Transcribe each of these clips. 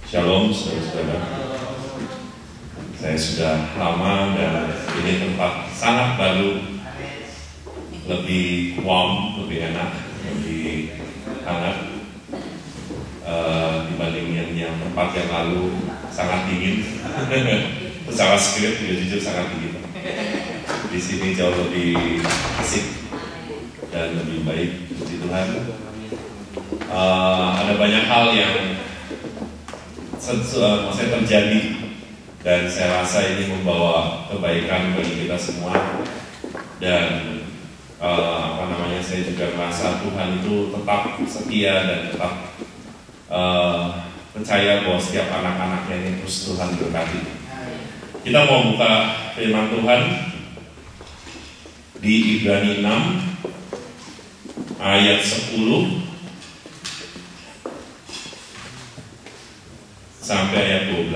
Shalom saudara-saudara. Saya sudah lama dan ini tempat sangat baru, lebih warm, lebih enak, lebih hangat dibanding yang tempat yang lalu sangat dingin. Secara spirit juga jujur sangat dingin. Di sini jauh lebih asik dan lebih baik, puji Tuhan. Ada banyak hal yang maksudnya terjadi dan saya rasa ini membawa kebaikan bagi kita semua dan saya juga merasa Tuhan itu tetap setia dan tetap percaya bahwa setiap anak-anaknya ini terus Tuhan berkati. Kita mau buka firman Tuhan di Ibrani 6 ayat 10 sampai ayat 12.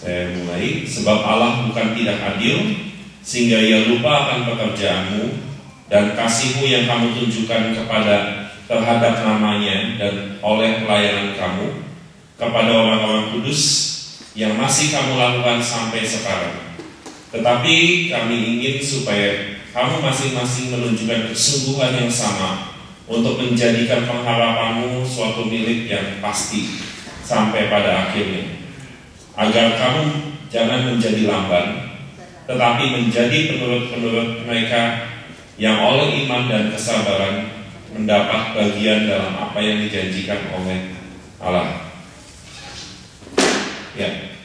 Saya mulai. Sebab Allah bukan tidak adil sehingga Ia lupa akan pekerjaanmu dan kasih-Mu yang kamu tunjukkan terhadap namanya dan oleh pelayanan kamu kepada orang-orang kudus yang masih kamu lakukan sampai sekarang. Tetapi kami ingin supaya kamu masing-masing menunjukkan kesungguhan yang sama untuk menjadikan pengharapanmu suatu milik yang pasti sampai pada akhirnya, agar kamu jangan menjadi lamban, tetapi menjadi penurut-penurut mereka yang oleh iman dan kesabaran mendapat bagian dalam apa yang dijanjikan oleh Allah. Ya,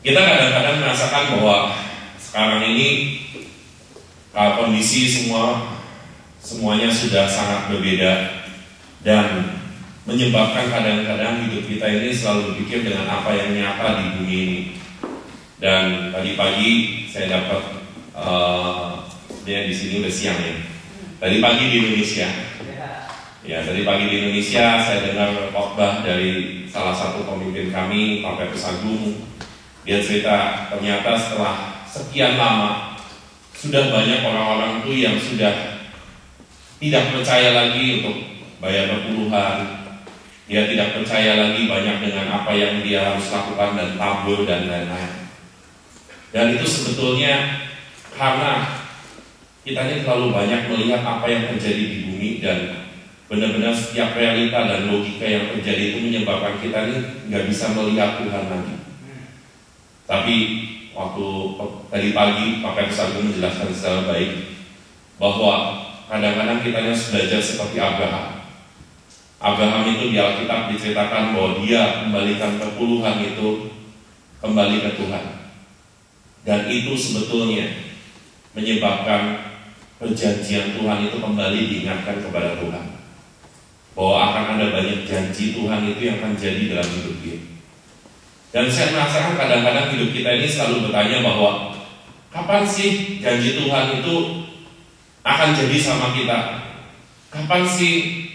kita kadang-kadang merasakan bahwa sekarang ini kondisi semuanya sudah sangat berbeda dan menyebabkan kadang-kadang hidup kita ini selalu berpikir dengan apa yang nyata di bumi ini. Dan tadi pagi saya dapat dia di sini udah siang ya. Tadi pagi di Indonesia. Ya, tadi pagi di Indonesia saya dengar khotbah dari salah satu pemimpin kami, Pak Petrus Agung. Dia cerita ternyata setelah sekian lama sudah banyak orang-orang itu yang sudah tidak percaya lagi untuk bayar perpuluhan. Dia tidak percaya lagi banyak dengan apa yang dia harus lakukan dan tabur dan lain-lain. Dan itu sebetulnya karena kita ini terlalu banyak melihat apa yang terjadi di bumi dan benar-benar setiap realita dan logika yang terjadi itu menyebabkan kita ini nggak bisa melihat Tuhan lagi. Tapi waktu tadi pagi Pak Petrus Agung menjelaskan secara baik bahwa kadang-kadang kita harus belajar seperti Abraham. Abraham itu di Alkitab diceritakan bahwa dia kembalikan perpuluhan itu kembali ke Tuhan. Dan itu sebetulnya menyebabkan perjanjian Tuhan itu kembali diingatkan kepada Tuhan. Bahwa akan ada banyak janji Tuhan itu yang akan jadi dalam hidup kita. Dan saya merasakan kadang-kadang hidup kita ini selalu bertanya bahwa kapan sih janji Tuhan itu akan jadi sama kita? Kapan sih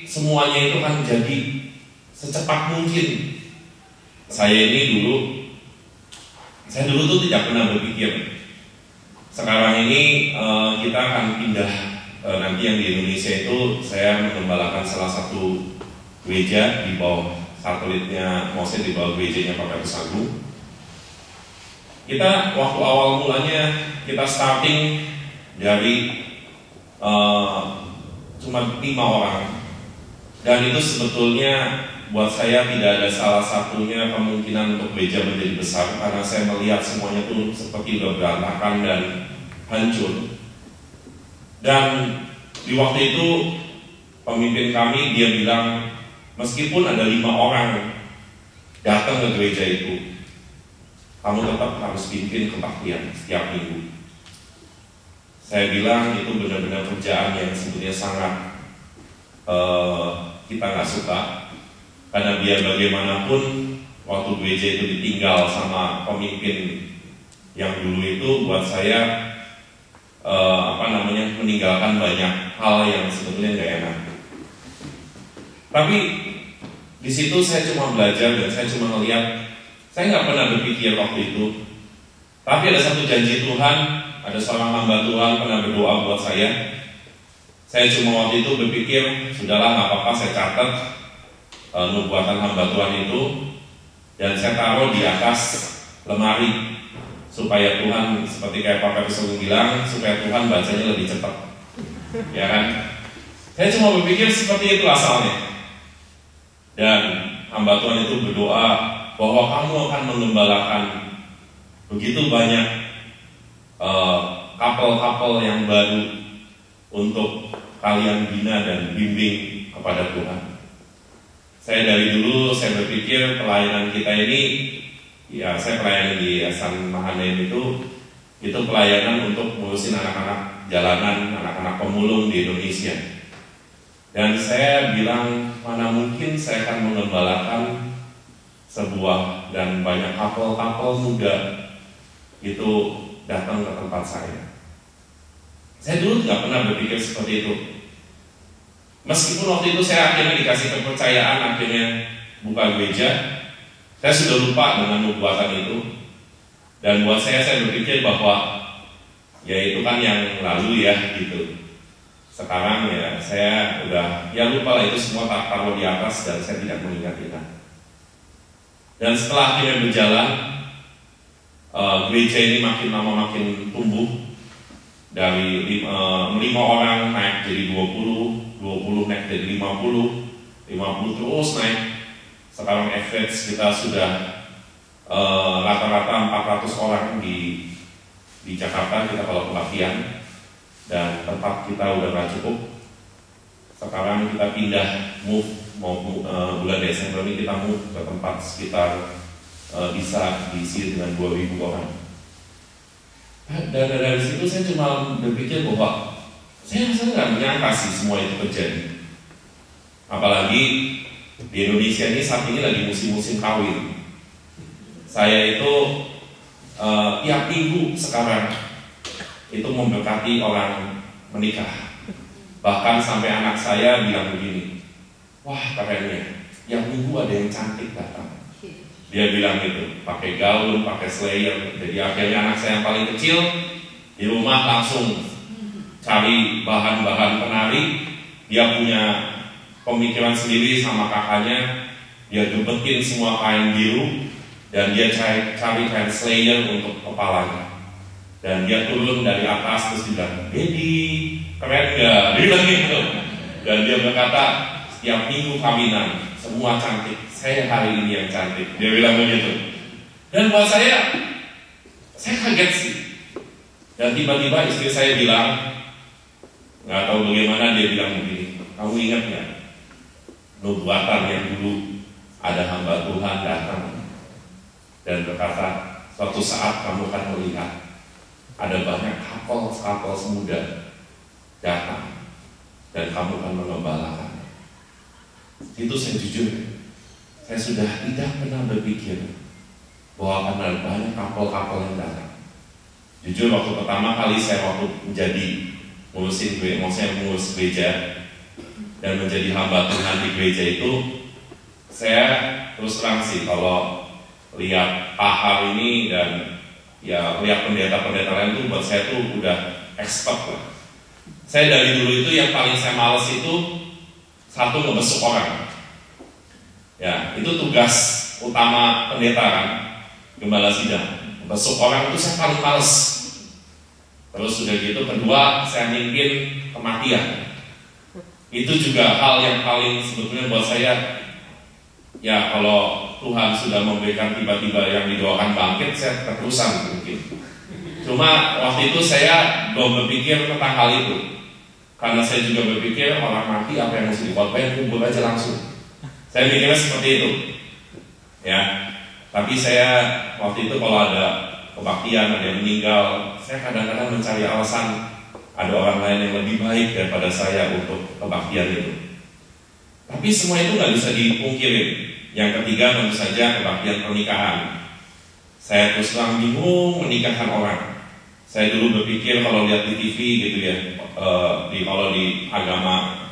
semuanya itu akan jadi secepat mungkin? Saya dulu tuh tidak pernah berpikir. Sekarang ini kita akan pindah nanti yang di Indonesia itu saya mengembalakan salah satu gereja di bawah satelitnya, maksudnya di bawah gerejanya Pak Petrus Agung. Kita waktu awal mulanya kita starting dari cuma 5 orang, dan itu sebetulnya buat saya tidak ada salah satunya kemungkinan untuk gereja menjadi besar karena saya melihat semuanya tuh seperti udah berantakan dan hancur. Dan di waktu itu pemimpin kami dia bilang, meskipun ada 5 orang datang ke gereja itu, kamu tetap harus pimpin kebaktian setiap minggu. Saya bilang itu benar-benar kerjaan yang sebetulnya sangat kita nggak suka, karena biar bagaimanapun waktu gereja itu ditinggal sama pemimpin yang dulu itu buat saya meninggalkan banyak hal yang sebetulnya nggak enak. Tapi di situ saya cuma belajar dan saya cuma melihat, saya nggak pernah berpikir waktu itu. Tapi ada satu janji Tuhan, ada seorang hamba Tuhan pernah berdoa buat saya. Saya cuma waktu itu berpikir, sudahlah nggak apa-apa, saya catat nubuatan hamba Tuhan itu, dan saya taruh di atas lemari supaya Tuhan, seperti kayak Pak Petrus bilang, supaya Tuhan bacanya lebih cepat, ya kan? Saya cuma berpikir seperti itu asalnya. Dan hamba Tuhan itu berdoa bahwa kamu akan mengembalakan begitu banyak kapal-kapal yang baru untuk kalian bina dan bimbing kepada Tuhan. Saya dari dulu saya berpikir pelayanan kita ini, ya saya pelayanan di Yayasan Mahanaim itu pelayanan untuk ngurusin anak-anak jalanan, anak-anak pemulung di Indonesia. Dan saya bilang, mana mungkin saya akan mengembalakan sebuah dan banyak kapal-kapal muda itu datang ke tempat saya. Saya dulu nggak pernah berpikir seperti itu. Meskipun waktu itu saya akhirnya dikasih kepercayaan, akhirnya buka gereja, saya sudah lupa dengan nubuatan itu. Dan buat saya berpikir bahwa ya itu kan yang lalu ya gitu. Sekarang ya saya udah ya lupa lah, itu semua tak taruh di atas dan saya tidak mengingat-ingat. Dan setelah akhirnya berjalan, gereja ini makin lama makin tumbuh. Dari 5 orang naik jadi 20 naik jadi 50 terus naik. Sekarang average kita sudah rata-rata 400 orang di Jakarta kita kalau pelatihan, dan tempat kita udah gak cukup. Sekarang kita pindah bulan Desember ini kita move ke tempat sekitar bisa diisi dengan 2.000 orang. Dan dari situ saya cuma berpikir bahwa saya nggak menyangka sih semua itu terjadi. Apalagi di Indonesia ini saat ini lagi musim-musim kawin. Saya itu tiap minggu sekarang itu memberkati orang menikah. Bahkan sampai anak saya bilang begini, wah kerennya, yang minggu ada yang cantik datang. Dia bilang gitu, pakai gaun, pakai slayer. Jadi akhirnya anak saya yang paling kecil di rumah langsung cari bahan-bahan penari. Dia punya pemikiran sendiri sama kakaknya. Dia gebetin semua kain biru dan dia cari kain slayer untuk kepalanya. Dan dia turun dari atas terus bilang, "Baby, keren gak?" Dia bilang gitu. Dan dia berkata, "Setiap minggu kawinan semua cantik, saya hari ini yang cantik." Dia bilang begitu. Dan buat saya kaget sih. Dan tiba-tiba istri saya bilang, nggak tahu bagaimana, dia bilang begini, "Kamu ingat nggak nubuatan yang dulu ada hamba Tuhan datang dan berkata, suatu saat kamu akan melihat ada banyak kapal semuda datang dan kamu akan mengembalakan." Itu saya jujur, saya sudah tidak pernah berpikir bahwa akan ada banyak kapal-kapal yang datang. Jujur waktu pertama kali saya menjadi mengurus gereja dan menjadi hamba Tuhan di gereja itu, saya terus terang sih kalau lihat Ahal ini dan ya lihat pendeta-pendeta lain tuh buat saya tuh udah expert lah. Saya dari dulu itu yang paling saya males itu satu, ngebesuk orang. Ya, itu tugas utama pendeta kan, gembala sidang. Ngebesuk orang itu saya paling males. Terus sudah gitu, kedua saya mimpin kematian. Itu juga hal yang paling sebetulnya buat saya, ya kalau Tuhan sudah memberikan tiba-tiba yang didoakan bangkit, saya keterusan mungkin. Cuma waktu itu saya belum berpikir tentang hal itu. Karena saya juga berpikir orang mati apa yang mesti dikhotbahin, kubur aja langsung. Saya mikirnya seperti itu. Ya. Tapi saya waktu itu kalau ada kebaktian, ada yang meninggal, saya kadang-kadang mencari alasan ada orang lain yang lebih baik daripada saya untuk kebaktian itu. Tapi semua itu nggak bisa dipungkirin. Yang ketiga tentu saja kebaktian pernikahan. Saya terus terang bingung menikahkan orang. Saya dulu berpikir kalau lihat di TV gitu ya, kalau di agama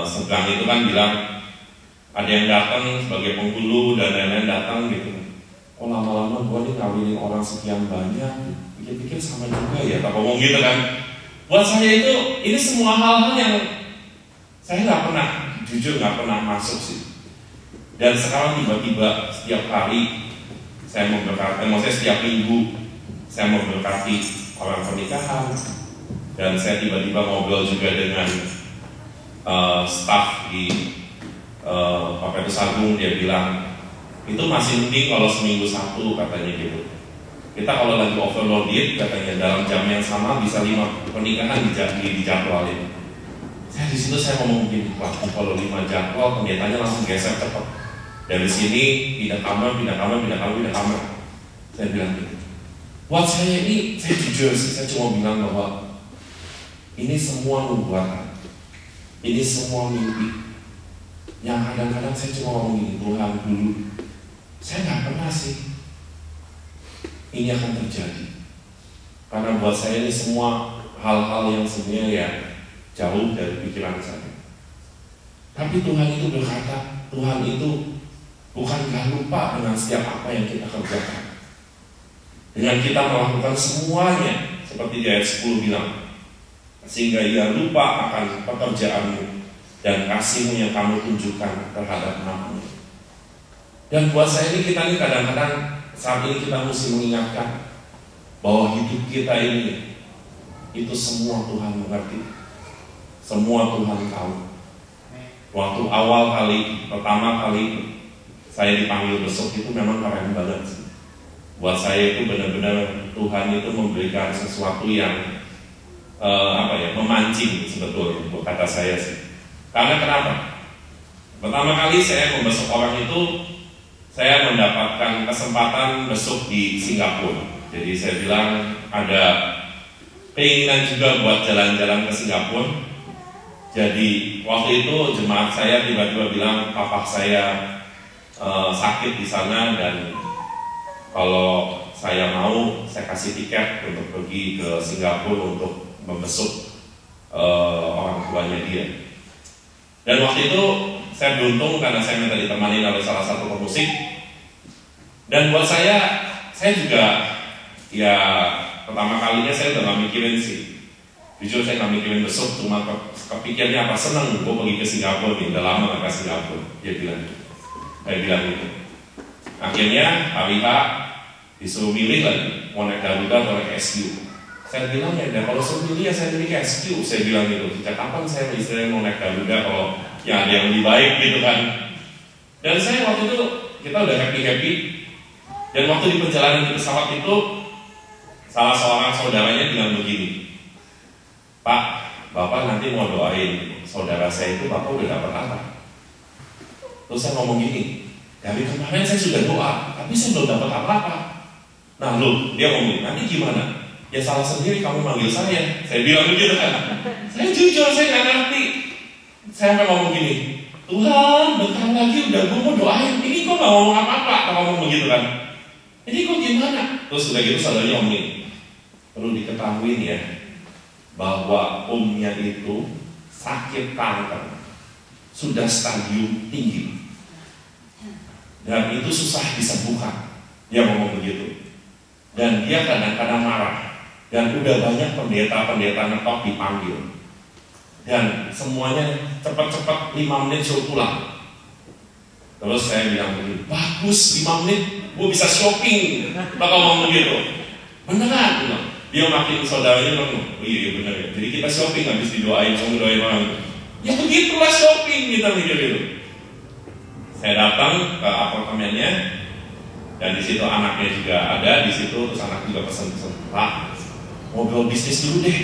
seberang itu kan bilang ada yang datang sebagai penghulu dan lain-lain datang gitu. Oh lama-lama gua nih ngawinin orang sekian banyak, pikir-pikir sama juga ya, tak ngomong gitu kan. Buat saya itu, ini semua hal-hal yang saya nggak pernah, jujur nggak pernah masuk sih. Dan sekarang tiba-tiba setiap hari saya memberkati, maksudnya setiap minggu saya memberkati orang pernikahan. Dan saya tiba-tiba ngobrol juga dengan staff di Papetus Agung, dia bilang, itu masih mending kalau seminggu satu katanya gitu. Kita kalau lagi overloaded katanya dalam jam yang sama bisa 5 pernikahan dijadwalin. Saya di situ saya ngomong gini, wah kalau 5 jadwal pendetanya langsung geser cepat. Dari sini pindah kamar. Saya bilang gitu. Buat saya ini, saya jujur sih, saya cuma bilang bahwa ini semua nubuatan, ini semua mimpi. Yang kadang-kadang saya cuma ngomong gini, Tuhan dulu, saya nggak pernah sih ini akan terjadi. Karena buat saya ini semua hal-hal yang sebenarnya ya jauh dari pikiran saya. Tapi Tuhan itu berkata, Tuhan itu bukan gak lupa dengan setiap apa yang kita kerjakan. Dengan kita melakukan semuanya, seperti di ayat 10 bilang, sehingga ia lupa akan pekerjaanmu dan kasihmu yang kamu tunjukkan terhadap namamu. Dan buat saya ini, kita ini kadang-kadang saat ini kita mesti mengingatkan bahwa hidup kita ini itu semua Tuhan mengerti, semua Tuhan tahu. Waktu pertama kali saya dipanggil besok itu memang keren banget sih. Buat saya itu benar-benar Tuhan itu memberikan sesuatu yang memancing sebetulnya buat kata saya sih. Karena kenapa? Pertama kali saya membesuk orang itu, saya mendapatkan kesempatan besuk di Singapura. Jadi saya bilang ada keinginan juga buat jalan-jalan ke Singapura. Jadi waktu itu jemaat saya tiba-tiba bilang papa saya sakit di sana dan kalau saya mau saya kasih tiket untuk pergi ke Singapura untuk membesuk orang tuanya dia. Dan waktu itu saya beruntung karena saya minta ditemani oleh salah satu pemusik. Dan buat saya juga ya pertama kalinya saya udah gak mikirin sih. Jujur saya gak mikirin besok, cuma kepikirnya apa, seneng gue pergi ke Singapura nih, udah lama gak ke Singapura. Dia bilang, saya bilang gitu. Akhirnya hari H disuruh milih lagi, mau naik Garuda atau naik SQ. Saya bilang ya, kalau suruh milih ya saya milih SQ. Saya bilang gitu, sejak kapan saya istilahnya mau naik Garuda kalau ya ada yang lebih baik gitu kan. Dan saya waktu itu, kita udah happy-happy. Dan waktu di perjalanan di pesawat itu, salah seorang saudaranya bilang begini, Pak, Bapak nanti mau doain saudara saya itu, Bapak udah dapat apa? Terus saya ngomong gini, dari kemarin saya sudah doa, tapi saya belum dapat apa-apa. Nah lu, dia ngomong, nanti gimana? Ya salah sendiri kamu manggil saya. Saya bilang begitu kan. Saya jujur, saya nggak ngerti. Saya sampai ngomong gini, Tuhan, bentar lagi udah gue mau doain. Ini kok nggak ngomong apa-apa, kalau ngomong begitu kan. Ini kok gimana? Terus udah gitu saudaranya ngomongin, perlu diketahui ya, bahwa omnya itu sakit kanker, sudah stadium tinggi, dan itu susah disembuhkan. Dia ngomong begitu. Dan dia kadang-kadang marah. Dan udah banyak pendeta-pendeta ngetop dipanggil. Dan semuanya cepat-cepat 5 menit suruh pulang. Terus saya bilang begini, bagus 5 menit, gue bisa shopping. Bakal ngomong gitu. Beneran, bilang. Dia makin saudaranya bilang, oh iya bener ya. Jadi kita shopping habis didoain, kamu doain orang. Ya begitulah shopping, kita mikir gitu. Saya datang ke apartemennya, dan di situ anaknya juga ada di situ. Terus anak juga pesen-pesen, Pak, ngobrol bisnis dulu deh,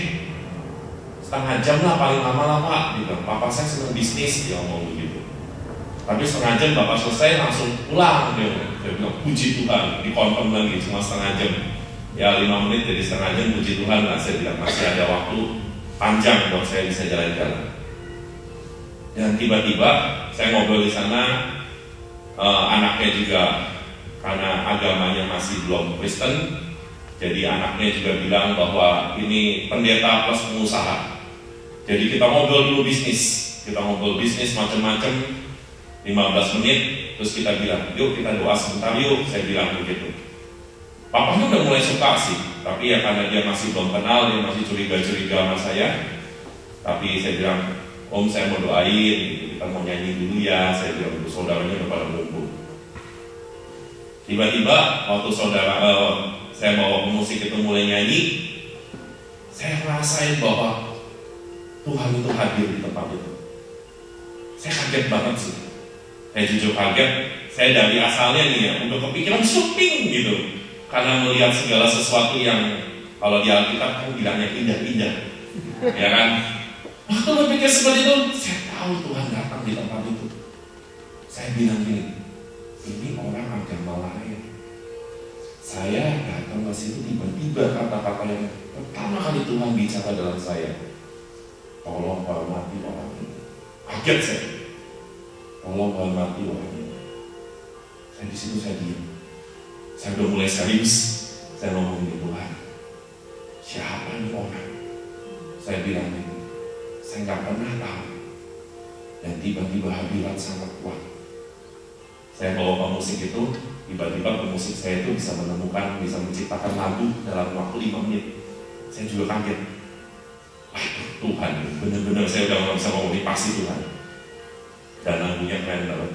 setengah jam lah paling lama lah Pak. Gitu. Papa saya senang bisnis, dia ngomong begitu. Tapi setengah jam Bapak selesai langsung pulang. Dia bilang puji Tuhan, dikonfirm lagi cuma setengah jam. Ya 5 menit jadi setengah jam, puji Tuhan lah. Saya bilang masih ada waktu panjang buat saya bisa jalan-jalan. Dan tiba-tiba saya ngobrol di sana, anaknya juga karena agamanya masih belum Kristen, jadi anaknya juga bilang bahwa ini pendeta plus pengusaha. Jadi kita ngobrol dulu bisnis, macam-macam 15 menit, terus kita bilang, yuk kita doa sebentar yuk, saya bilang begitu. Papanya udah mulai suka sih, Tapi ya karena dia masih belum kenal, dia masih curiga-curiga sama saya. Tapi saya bilang, Om saya mau doain, kita mau nyanyi dulu ya. Saya bilang, untuk saudaranya udah pada ngumpul. Tiba-tiba waktu saya bawa pemusik itu mulai nyanyi, saya ngerasain bahwa Tuhan itu hadir di tempat itu. Saya kaget banget sih. Saya jujur kaget. Saya dari asalnya nih ya, udah kepikiran syuting gitu. Karena melihat segala sesuatu yang kalau di Alkitab kan bilangnya indah-indah. Ya kan? Waktu berpikir seperti itu, saya tahu Tuhan datang di tempat itu. Saya bilang gini, ini orang agama lain. Saya datang ke situ tiba-tiba kata-kata yang pertama kali Tuhan bicara dalam saya. Tolong hormati orang ini. Kaget saya. Tolong hormati orang ini. Saya di situ saya diam. Saya udah mulai serius. Saya ngomong ini, Tuhan, siapa nih orang? Saya bilang ini, saya nggak pernah tahu. Dan tiba-tiba hadirat sangat kuat. Saya bawa pemusik itu, tiba-tiba pemusik saya itu bisa menemukan, bisa menciptakan lagu dalam waktu 5 menit. Saya juga kaget. Waduh, Tuhan, benar-benar saya udah nggak bisa ngomong, ini pasti Tuhan. Dan lagunya keren banget.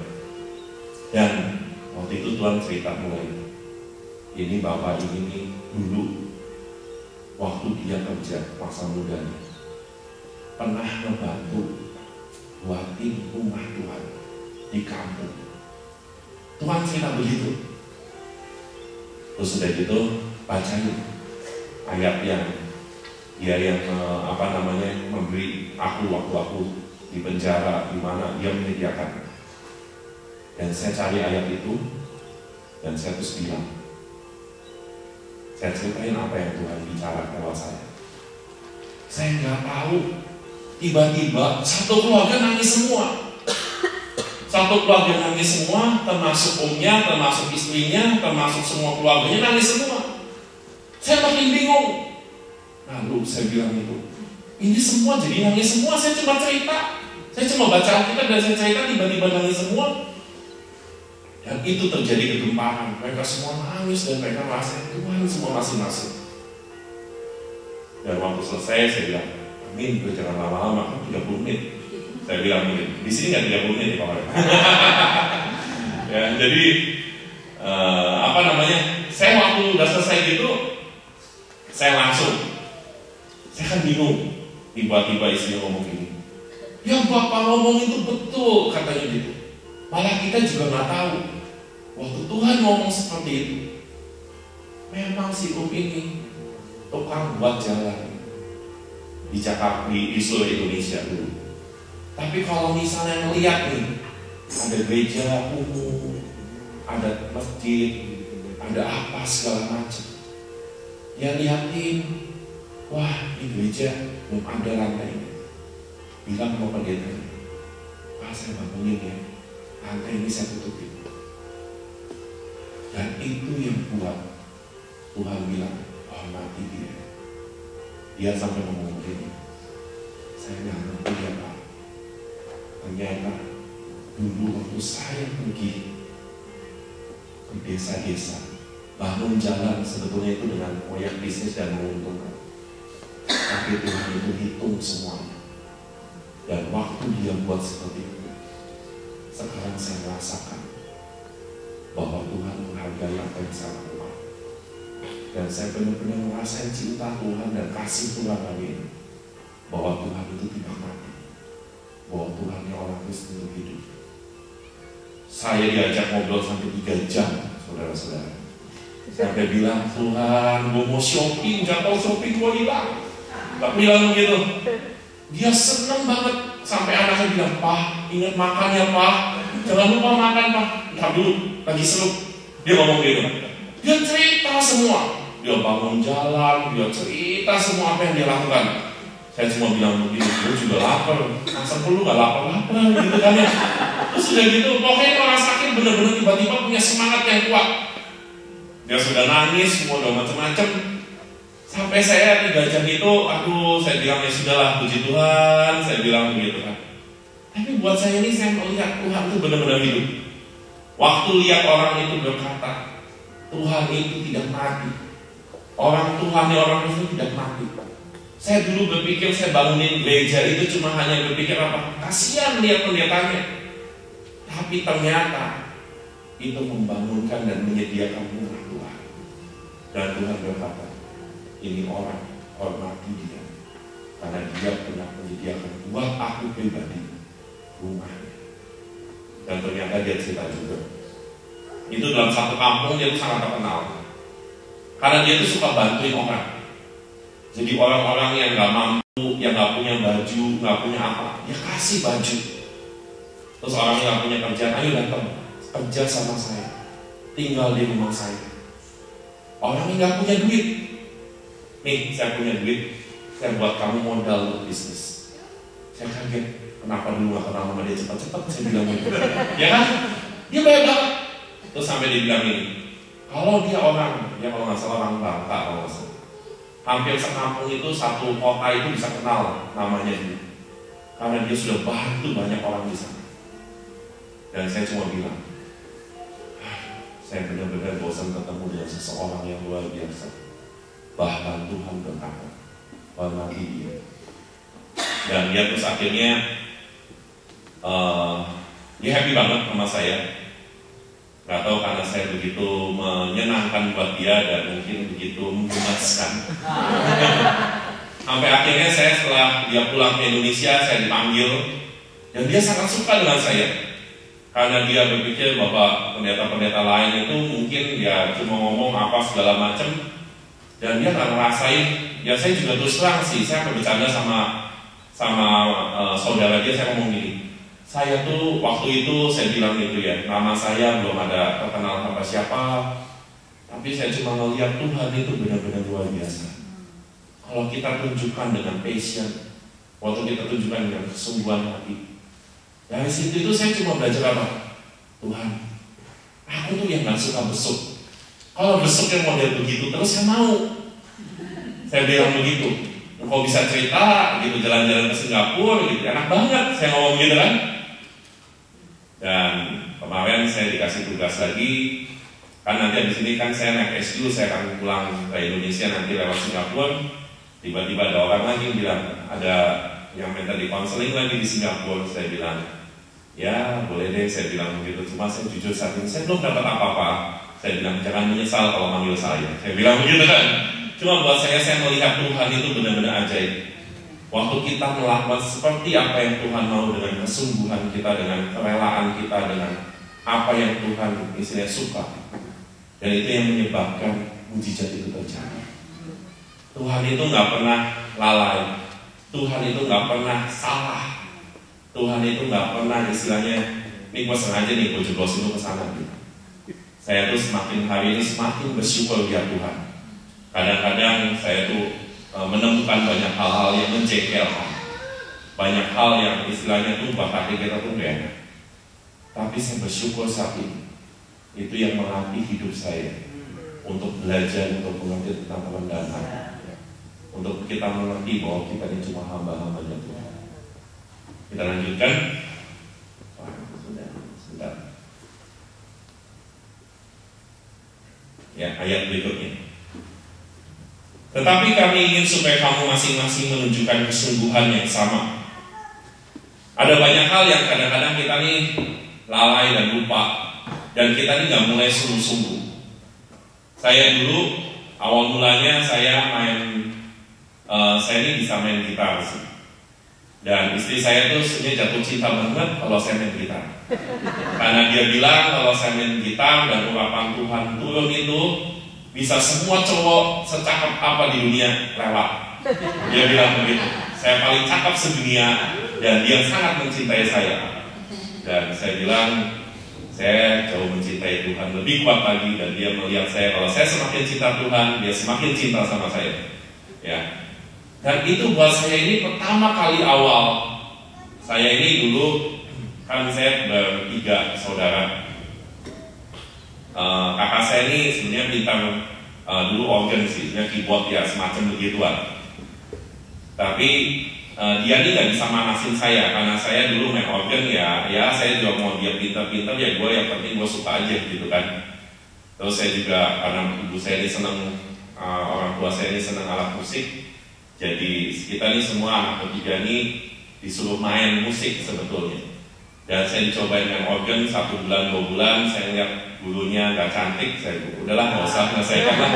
Dan waktu itu Tuhan cerita mulai, ini Bapak ini nih dulu waktu dia kerja masa mudanya pernah membantu buatin rumah Tuhan di kampung. Tuhan cerita begitu. Terus sudah gitu bacain ayat yang dia yang memberi aku waktu aku di penjara, di mana dia menyediakan. Dan saya cari ayat itu dan saya terus bilang, saya ceritain apa yang Tuhan bicara lewat saya. Saya nggak tahu, tiba-tiba satu keluarga nangis semua. Satu keluarga nangis semua, termasuk omnya, termasuk istrinya, termasuk semua keluarganya nangis semua. Saya makin bingung. Lalu saya bilang ini semua jadi nangis semua. Saya cuma cerita, saya cuma baca Alkitab dan saya cerita, tiba-tiba nangis semua. Dan itu terjadi kegemparan. Mereka semua nangis dan mereka merasa Tuhan semua masing-masing. Dan waktu selesai saya bilang, amin, jangan lama-lama, kan 30 menit. Saya bilang mungkin di sini nggak 30 menit ya Pak. Ya, jadi saya waktu udah selesai gitu, saya kan bingung. Tiba-tiba istri ngomong gini, ya Bapak ngomong itu betul, katanya gitu. Malah kita juga nggak tahu. Waktu Tuhan ngomong seperti itu, memang si ini tukang buat jalan di Jakarta, di seluruh Indonesia dulu. Tapi kalau misalnya melihat nih, ada gereja umum, ada masjid, ada apa segala macam, dia liatin, wah di gereja belum ada lantainya. Bilang sama pendeta, Pak saya bangunin ya, lantai ini saya tutupin. Dan itu yang buat Tuhan bilang, hormati dia. Dia sampai ngomong begini, saya nggak ngerti ya Pak. Ternyata dulu waktu saya pergi ke desa-desa, bangun jalan sebetulnya itu dengan proyek bisnis dan menguntungkan. Tapi Tuhan itu hitung semuanya. Dan waktu dia buat seperti itu, sekarang saya merasakan bahwa Tuhan menghargai apa yang saya lakukan. Dan saya benar-benar merasakan cinta Tuhan dan kasih Tuhan lagi. Bahwa Tuhan itu tidak mati. Bahwa Tuhan yang orang Kristen itu hidup. Saya diajak ngobrol sampai 3 jam, saudara-saudara. Sampai bilang, Tuhan, gue mau shopping, jatuh shopping gue hilang. Gak bilang begitu. Dia seneng banget. Sampai anaknya bilang, Pak, ingat makan ya Pak. Jangan lupa makan Pak. Ntar dulu, lagi seru. Dia ngomong gitu. Dia cerita semua. Dia bangun jalan, dia cerita semua apa yang dia lakukan. Saya cuma bilang begini, gue juga lapar. Masa perlu gak lapar-lapar gitu kan ya. Terus sudah gitu, pokoknya orang sakit benar-benar tiba-tiba punya semangat yang kuat. Dia sudah nangis, semua udah macam-macam. Sampai saya 3 jam itu, saya bilang ya sudahlah, puji Tuhan, saya bilang begitu kan. Tapi buat saya ini, saya melihat Tuhan itu benar-benar hidup. Waktu lihat orang itu berkata, Tuhan itu tidak mati. Orang Tuhan, orang Kristen tidak mati. Saya dulu berpikir saya bangunin gereja itu cuma hanya berpikir apa? Kasihan lihat pendetanya. Tapi ternyata itu membangunkan dan menyediakan rumah Tuhan. Dan Tuhan berkata, ini orang, hormati dia. Karena dia pernah menyediakan buat aku pribadi rumahnya. Dan ternyata dia cerita juga. Itu dalam satu kampung dia itu sangat terkenal. Karena dia itu suka bantuin orang. Jadi orang-orang yang gak mampu, yang gak punya baju, gak punya apa, dia kasih baju. Terus orang yang gak punya kerjaan, ayo datang kerja sama saya, tinggal di rumah saya. Orang yang gak punya duit, nih saya punya duit, saya buat kamu modal untuk bisnis. Saya kaget, kenapa dulu gak kenal sama dia cepat-cepat, saya bilang gitu. Ya kan? Dia banyak banget. Terus sampai dibilang ini, kalau dia orang, ya kalau gak salah orang Bangka, kalau gak salah, hampir sekampung itu, satu kota itu bisa kenal namanya dia. Karena dia sudah bantu banyak orang di sana. Dan saya cuma bilang, saya benar-benar bosan ketemu dengan seseorang yang luar biasa. Bahkan Tuhan berkata, hormati dia. Dan dia terus akhirnya dia happy banget sama saya. Gak tahu karena saya begitu menyenangkan buat dia dan mungkin begitu memuaskan. Sampai akhirnya saya setelah dia pulang ke Indonesia, saya dipanggil. Dan dia sangat suka dengan saya. Karena dia berpikir bahwa pendeta-pendeta lain itu mungkin ya cuma ngomong apa segala macam. Dan dia gak ngerasain. Ya saya juga terus terang sih, saya bercanda sama saudara dia, saya ngomong gini. Saya tuh waktu itu saya bilang gitu ya, nama saya belum ada terkenal sama siapa, tapi saya cuma melihat Tuhan itu benar-benar luar biasa. Kalau kita tunjukkan dengan passion, waktu kita tunjukkan dengan kesungguhan hati, dari situ itu saya cuma belajar apa? Tuhan, aku tuh yang gak suka besuk. Kalau besuk yang model begitu terus saya mau. Saya bilang begitu. Kau bisa cerita gitu, jalan-jalan ke Singapura gitu, enak banget saya ngomong gitu kan. Dan kemarin saya dikasih tugas lagi, kan nanti di sini kan saya naik S2, saya akan pulang ke Indonesia nanti lewat Singapura. Tiba-tiba ada orang lagi bilang, ada yang minta di konseling lagi di Singapura. Saya bilang, ya boleh deh, saya bilang begitu. Cuma saya jujur saat ini saya belum dapat apa-apa. Saya bilang jangan menyesal kalau manggil saya. Saya bilang begitu kan. Cuma buat saya melihat Tuhan itu benar-benar ajaib. Waktu kita melakukan seperti apa yang Tuhan mau dengan kesungguhan kita, dengan kerelaan kita, dengan apa yang Tuhan istilahnya suka. Dan itu yang menyebabkan mujizat itu terjadi. Tuhan itu gak pernah lalai. Tuhan itu gak pernah salah. Tuhan itu gak pernah istilahnya, ini gue sengaja nih, gue jeblosin lu ke sana gitu. Saya tuh semakin hari ini semakin bersyukur ya Tuhan. Kadang-kadang saya tuh menemukan banyak hal-hal yang menjengkelkan, banyak hal yang istilahnya tuh bahkan kita tuh gak enak. Tapi saya bersyukur saat ini, itu yang melatih hidup saya untuk belajar, untuk mengerti tentang kerendahan, untuk kita mengerti bahwa kita ini cuma hamba-hambanya Tuhan. Kita lanjutkan. Sudah. Ya, ayat berikutnya. Tetapi kami ingin supaya kamu masing-masing menunjukkan kesungguhan yang sama. Ada banyak hal yang kadang-kadang kita nih lalai dan lupa, dan kita nih gak mulai sungguh-sungguh. Saya dulu awal mulanya saya ini bisa main gitar sih. Dan istri saya tuh sebenarnya jatuh cinta banget kalau saya main gitar. Karena dia bilang kalau saya main gitar dan urapan Tuhan turun itu bisa semua cowok secakap apa di dunia lewat. Dia bilang begitu. Saya paling cakap sedunia dan dia sangat mencintai saya. Dan saya bilang saya jauh mencintai Tuhan lebih kuat lagi, dan dia melihat saya kalau saya semakin cinta Tuhan, dia semakin cinta sama saya. Ya. Dan itu buat saya ini pertama kali awal. Saya ini dulu kan saya bertiga saudara. Kakak saya ini sebenarnya bintang dulu organ sih, sebenarnya keyboard ya semacam begituan. Tapi dia ini nggak bisa manasin saya, karena saya dulu main organ ya saya juga mau dia pintar-pintar ya gue yang penting gue suka aja gitu kan. Terus saya juga karena ibu saya ini senang orang tua saya ini senang alat musik. Jadi kita ini semua anak bertiga ini disuruh main musik sebetulnya. Dan saya dicoba dengan organ 1 bulan 2 bulan, saya lihat gurunya nggak cantik, saya udahlah nggak usah selesaikan lah,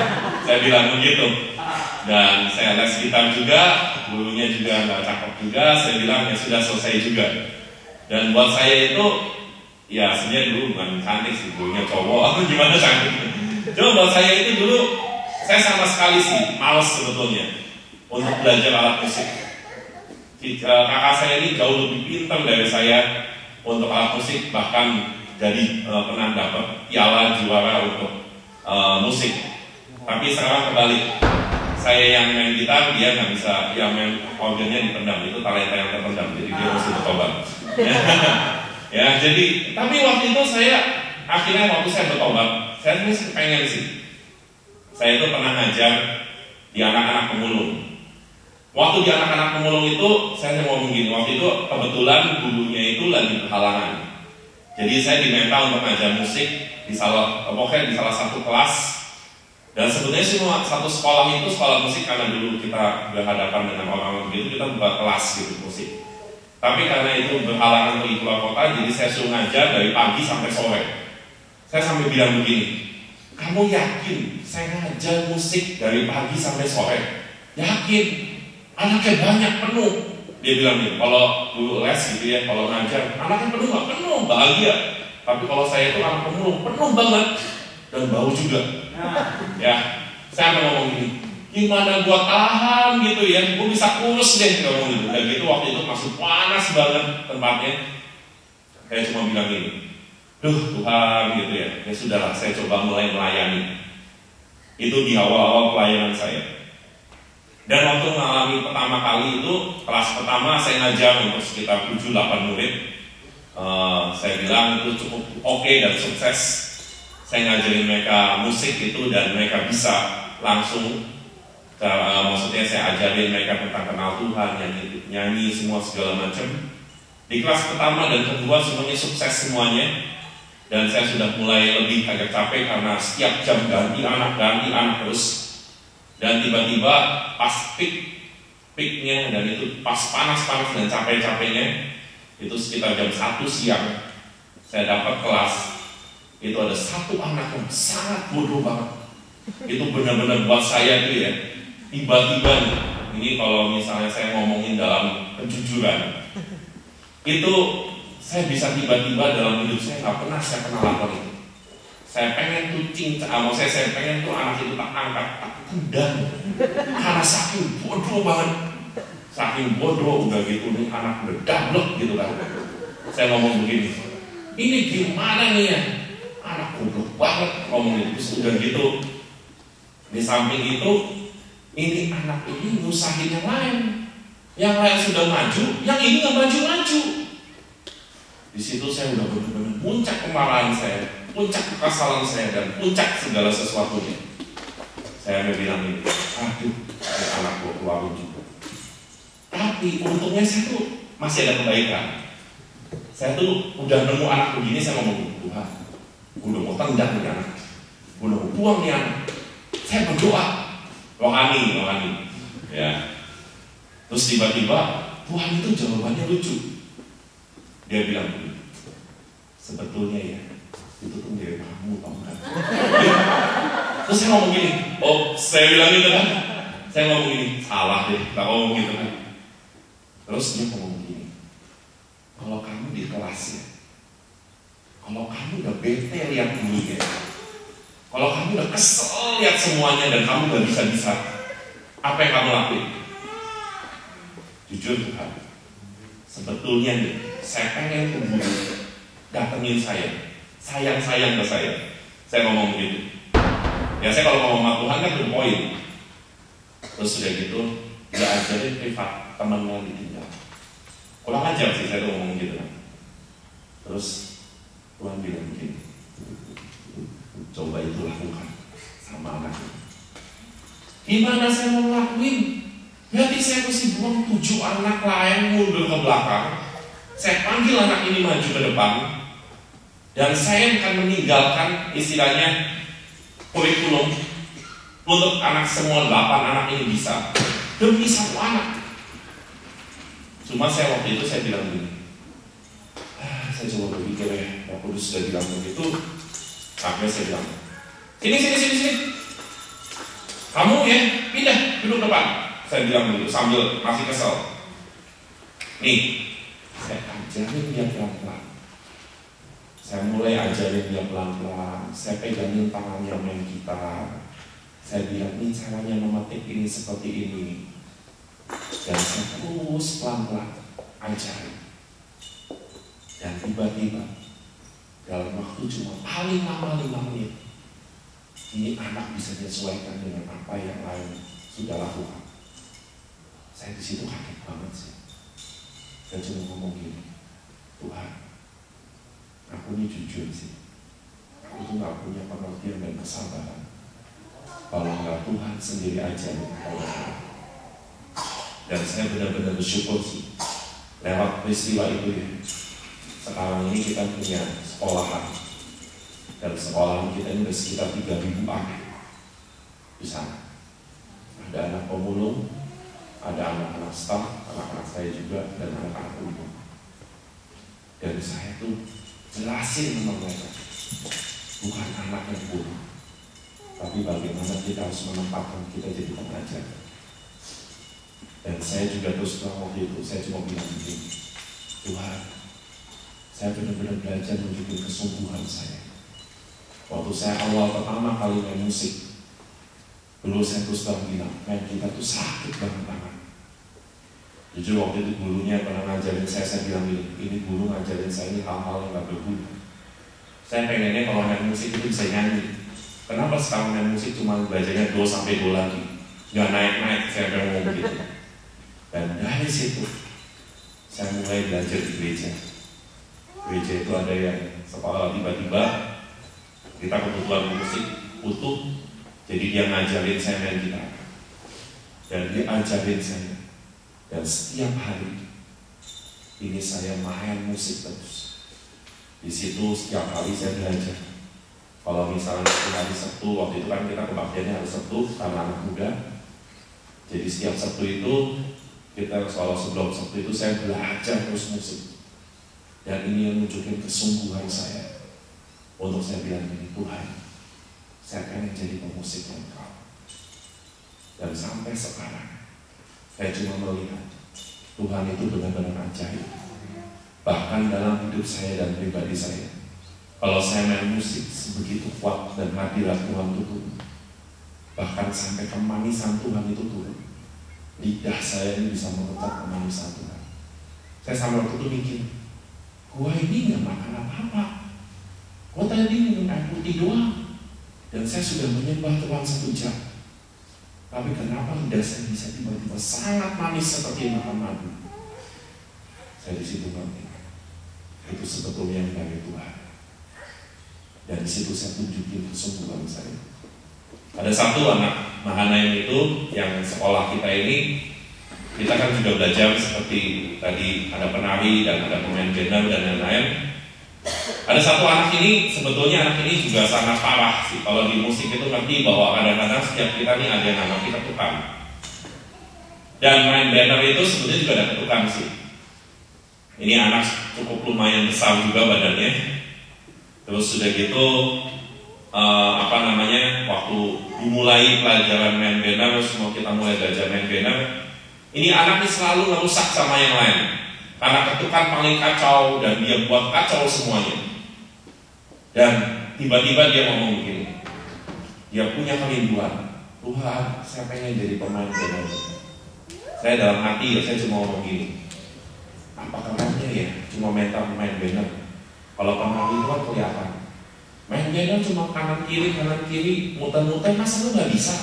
saya bilang begitu. Dan saya les gitar juga, gurunya juga nggak cakep juga, saya bilang ya sudah selesai juga. Dan buat saya itu, ya sebenarnya dulu bukan cantik sih, gurunya cowok, gimana cantik. Cuma buat saya itu dulu, saya sama sekali sih males sebetulnya untuk belajar alat musik. Kakak saya ini jauh lebih pintar dari saya untuk alat musik, bahkan jadi pernah dapat piala juara untuk musik. Tapi sekarang kebalik, saya yang main gitar, dia nggak bisa, yang main organnya dipendam, itu talenta yang terpendam, jadi dia harus bertobat. Ya, jadi, tapi waktu itu akhirnya waktu saya bertobat, saya pengen sih, saya itu pernah ngajar di anak-anak pemulung. Waktu di anak-anak pemulung itu, saya ngomong gini, waktu itu kebetulan gurunya itu lagi berhalangan. Jadi saya diminta untuk ngajar musik di salah satu kelas. Dan sebetulnya semua satu sekolah itu sekolah musik, karena dulu kita berhadapan dengan orang-orang begitu, kita buka kelas gitu musik. Tapi karena itu berhalangan pergi keluar kota, jadi saya suruh ngajar dari pagi sampai sore. Saya sampai bilang begini, kamu yakin saya ngajar musik dari pagi sampai sore? Yakin. Anaknya banyak, penuh. Dia bilang gitu, kalau dulu les gitu ya, kalau ngajar, anaknya penuh nggak? Penuh, bahagia. Tapi kalau saya itu anak pemulung, penuh banget. Dan bau juga. Ya, saya ngomong gini, gimana gua tahan gitu ya, gua bisa kurus deh, ngomong gitu. Dan gitu waktu itu masih panas banget tempatnya. Saya cuma bilang gini, duh Tuhan gitu ya, ya sudahlah saya coba mulai melayani. Itu di awal-awal pelayanan saya. Dan waktu mengalami pertama kali itu, kelas pertama saya ngajar untuk sekitar 7-8 murid. Saya bilang itu cukup oke dan sukses. Saya ngajarin mereka musik itu dan mereka bisa langsung. Maksudnya saya ajarin mereka tentang kenal Tuhan, nyanyi semua segala macam. Di kelas pertama dan kedua semuanya sukses semuanya. Dan saya sudah mulai lebih agak capek karena setiap jam ganti anak terus. Dan tiba-tiba pas peaknya dan itu pas panas-panas dan capek-capeknya, itu sekitar jam 1 siang saya dapat kelas, itu ada satu anak yang sangat bodoh banget. Itu benar-benar buat saya itu ya, tiba-tiba ini kalau misalnya saya ngomongin dalam kejujuran, itu saya bisa tiba-tiba dalam hidup saya nggak pernah saya kenal apa itu. Saya pengen tuh saya pengen tuh anak itu tak angkat, tak tendang, karena saking bodoh banget, saking bodoh udah gitu nih anak berdablek gitu kan. Saya ngomong begini, ini gimana nih ya, anak bodoh banget ngomong itu. Udah gitu, di samping itu, ini anak ini nyusahin yang lain sudah maju, yang ini nggak maju-maju. Di situ saya udah benar-benar puncak kemarahan saya, puncak kekesalan saya, dan puncak segala sesuatunya. Saya bilang ini, aduh, anak gue keluarin juga. Tapi untungnya saya tuh masih ada kebaikan. Saya tuh udah nemu anak begini, saya ngomong, Tuhan, gue udah mau tendang nih anak, gue udah mau buang nih anak. Saya berdoa, rohani, ya. Terus tiba-tiba Tuhan itu jawabannya lucu. Dia bilang begini, sebetulnya ya, itu tuh dari kamu, tau kan? Terus saya ngomong gini, saya bilang gitu kan, saya ngomong gini, salah deh, gak ngomong gitu kan. Terus dia ngomong gini, kalau kamu di kelas ya, kalau kamu udah bete lihat gurunya, kalau kamu udah kesel lihat semuanya dan kamu gak bisa-bisa, apa yang kamu lakuin? Jujur Tuhan, sebetulnya nih, saya pengen ke guru datengin saya, sayang-sayang ke saya. Saya ngomong begitu. Ya saya kalau ngomong sama Tuhan kan to point. Terus sudah gitu, dia ajarin privat temannya ditinggal. Kurang ajar sih saya tuh ngomong gitu kan. Terus Tuhan bilang begini, coba itu lakukan sama anak ini. Gimana saya mau ngelakuin? Berarti saya mesti buang 7 anak lain mundur ke belakang. Saya panggil anak ini maju ke depan, dan saya akan meninggalkan istilahnya kurikulum Untuk anak semua 8 anak ini bisa, demi 1 anak. Cuma saya waktu itu saya bilang gini, saya coba berpikir ya, Pak Kudus sudah bilang begitu. Sampai saya bilang, sini. Kamu ya, pindah, duduk depan. Saya bilang begitu, sambil masih kesel. Nih, saya ajarin dia pelan-pelan. Saya mulai ajarin dia pelan-pelan. Saya pegangin tangannya main gitar. Saya bilang, ini caranya memetik ini seperti ini. Dan saya terus pelan-pelan ajarin. Dan tiba-tiba dalam waktu cuma paling lama 5 menit, ini anak bisa menyesuaikan dengan apa yang lain sudah lakukan. Saya di situ kaget banget sih. Saya cuma ngomong gini, Tuhan, aku ini jujur sih, aku tuh gak punya pengertian dan kesabaran. Kalau nggak Tuhan sendiri aja kepada saya. Dan saya benar-benar bersyukur sih lewat peristiwa itu ya. Sekarang ini kita punya sekolahan, dan sekolahan kita ini sudah sekitar 3.000 anak di sana. Ada anak pemulung, ada anak-anak staff, anak-anak saya juga, dan anak-anak umum. Dan saya tuh jelasin sama mereka, bukan anak yang buruk, tapi bagaimana kita harus menempatkan kita jadi pengajar. Dan saya juga terus terang waktu itu, saya cuma bilang begini, Tuhan, saya benar-benar belajar menunjukkan kesungguhan saya. Waktu saya awal pertama kali main musik, dulu saya terus terang bilang, main kita tuh sakit banget tangan. Jujur waktu itu gurunya pernah ngajarin saya bilang ini guru ngajarin saya ini hal-hal yang gak berguna. Saya pengennya kalau main musik itu bisa nyanyi. Kenapa sekarang main musik cuma belajarnya do sampai do lagi, gak naik-naik, saya ngomong gitu. Dan dari situ saya mulai belajar di gereja. Gereja itu ada yang sekolah tiba-tiba kita kebutuhan musik utuh, jadi dia ngajarin saya main gitar. Dan dia ajarin saya. Dan setiap hari ini saya main musik terus. Di situ setiap hari saya belajar. Kalau misalnya hari Sabtu, waktu itu kan kita kebaktiannya hari Sabtu karena anak muda. Jadi setiap Sabtu itu kita kalau sebelum Sabtu itu saya belajar terus musik. Dan ini yang menunjukkan kesungguhan saya. Untuk saya bilang ini, Tuhan, saya pengen jadi pemusik yang Engkau. Dan sampai sekarang saya cuma melihat Tuhan itu benar-benar ajaib. Bahkan dalam hidup saya dan pribadi saya, kalau saya main musik sebegitu kuat dan hadirat Tuhan itu turun. Bahkan sampai kemanisan Tuhan itu turun. Lidah saya ini bisa mengucap kemanisan Tuhan. Saya sampai waktu itu mikir, gua ini gak makan apa-apa. Gua tadi minum air putih doang. Dan saya sudah menyembah Tuhan 1 jam. Tapi kenapa lidah saya bisa tiba-tiba sangat manis seperti makan madu? Saya di situ ngerti. Itu sebetulnya yang dari Tuhan. Dan di situ saya tunjukin kesungguhan saya. Ada satu anak Mahanaim itu yang sekolah kita ini, kita kan juga belajar seperti tadi ada penari dan ada pemain gendang dan lain-lain. Ada satu anak ini, sebetulnya anak ini juga sangat parah sih. Kalau di musik itu ngerti bahwa kadang-kadang setiap kita nih ada yang namanya ketukan. Dan main banner itu sebetulnya juga ada ketukan sih. Ini anak cukup lumayan besar juga badannya. Terus sudah gitu, waktu dimulai pelajaran main banner, terus mau kita mulai belajar main banner, ini anak ini selalu ngerusak sama yang lain. Karena ketukan paling kacau dan dia buat kacau semuanya. Dan tiba-tiba dia ngomong begini, dia punya kerinduan, Tuhan, saya pengen jadi pemain banner. Saya dalam hati ya, saya cuma ngomong gini, apa kabarnya ya, cuma mental pemain banner. Kalau penari itu kan kelihatan, main banner cuma kanan kiri, muter-muter, masa lu gak bisa?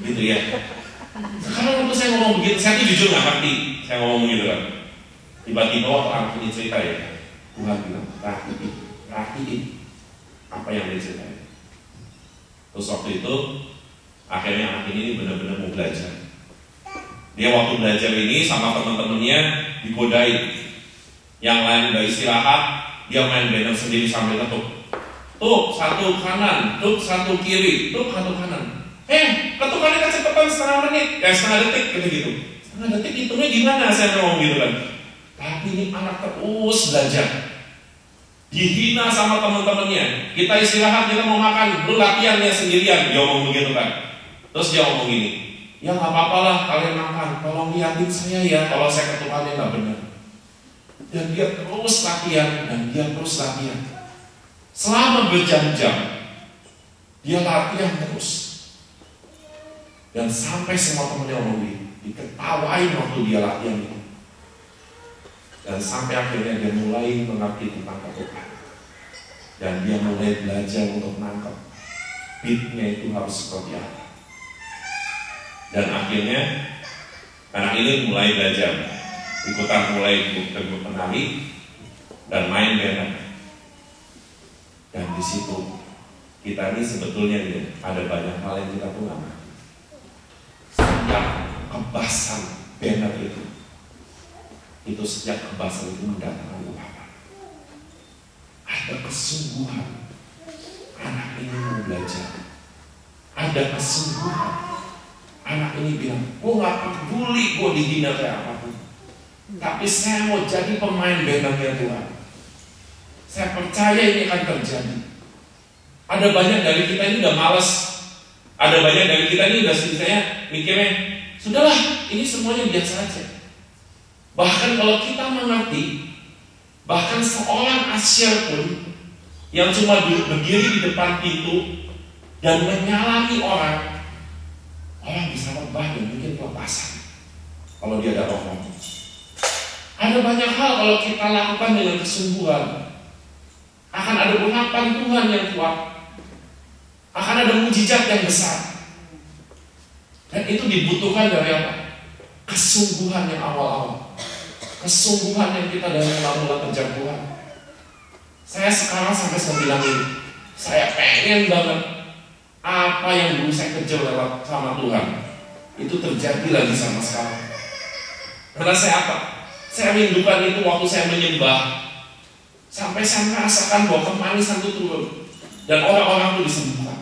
Gitu ya. Sekarang waktu saya ngomong begitu, saya tuh jujur gak ngerti, saya ngomong gitu kan. Tiba-tiba waktu anak ini cerita ya, Tuhan bilang, rapiin apa yang dia ceritain. Terus waktu itu, akhirnya anak ini benar-benar mau belajar. Dia waktu belajar ini sama teman-temannya digodain. Yang lain udah istirahat, dia main banner sendiri sambil ketuk. Tuh, 1 kanan, tuh 1 kiri, tuh 1 kanan. ketukannya kecepatan setengah menit, setengah detik gitu. Setengah detik hitungnya gimana? Saya ngomong gitu kan. Tapi ini anak terus belajar. Dihina sama teman-temannya. Kita istirahat, kita mau makan, lu latihannya sendirian. Dia ngomong begitu kan. Terus dia ngomong gini, ya nggak apa-apa lah kalian makan, tolong liatin saya ya kalau saya ketukannya nggak benar. Dan dia terus latihan, dan dia terus latihan. Selama berjam-jam, dia latihan terus. Dan sampai semua temannya ngomong diketawain waktu dia latihan itu. Dan sampai akhirnya dia mulai mengerti tentang ketukan. Dan dia mulai belajar untuk nangkep beatnya itu harus seperti apa. Dan akhirnya anak ini mulai belajar, mulai ikut menari dan main band. Dan di situ kita ini sebetulnya ada banyak hal yang kita pun nggak ngerti. Setiap kebasan banner itu sejak kebasan itu mendatangkan ungkapan. Ada kesungguhan anak ini mau belajar. Ada kesungguhan anak ini bilang, gue gak peduli gue dihina kayak apapun, tapi saya mau jadi pemain bannernya Tuhan. Saya percaya ini akan terjadi. Ada banyak dari kita ini udah malas. Ada banyak dari kita ini udah saya mikirnya, sudahlah ini semuanya biasa aja. Bahkan kalau kita mengerti, bahkan seorang Asyir pun yang cuma berdiri di depan pintu dan menyalami orang bisa lebah dan mungkin kelepasan kalau dia ada roh. Ada banyak hal kalau kita lakukan dengan kesungguhan, akan ada urapan Tuhan yang kuat, akan ada mujizat yang besar. Dan itu dibutuhkan dari apa? Kesungguhan yang awal-awal, kesungguhan yang kita dari mula-mula kerja Tuhan. Saya sekarang sampai saya bilang ini, saya pengen banget apa yang dulu saya kerja lewat sama Tuhan itu terjadi lagi sama sekarang. Karena saya apa? Saya rindukan itu waktu saya menyembah, sampai saya merasakan bahwa kemanisan itu turun dan orang-orang itu disembuhkan.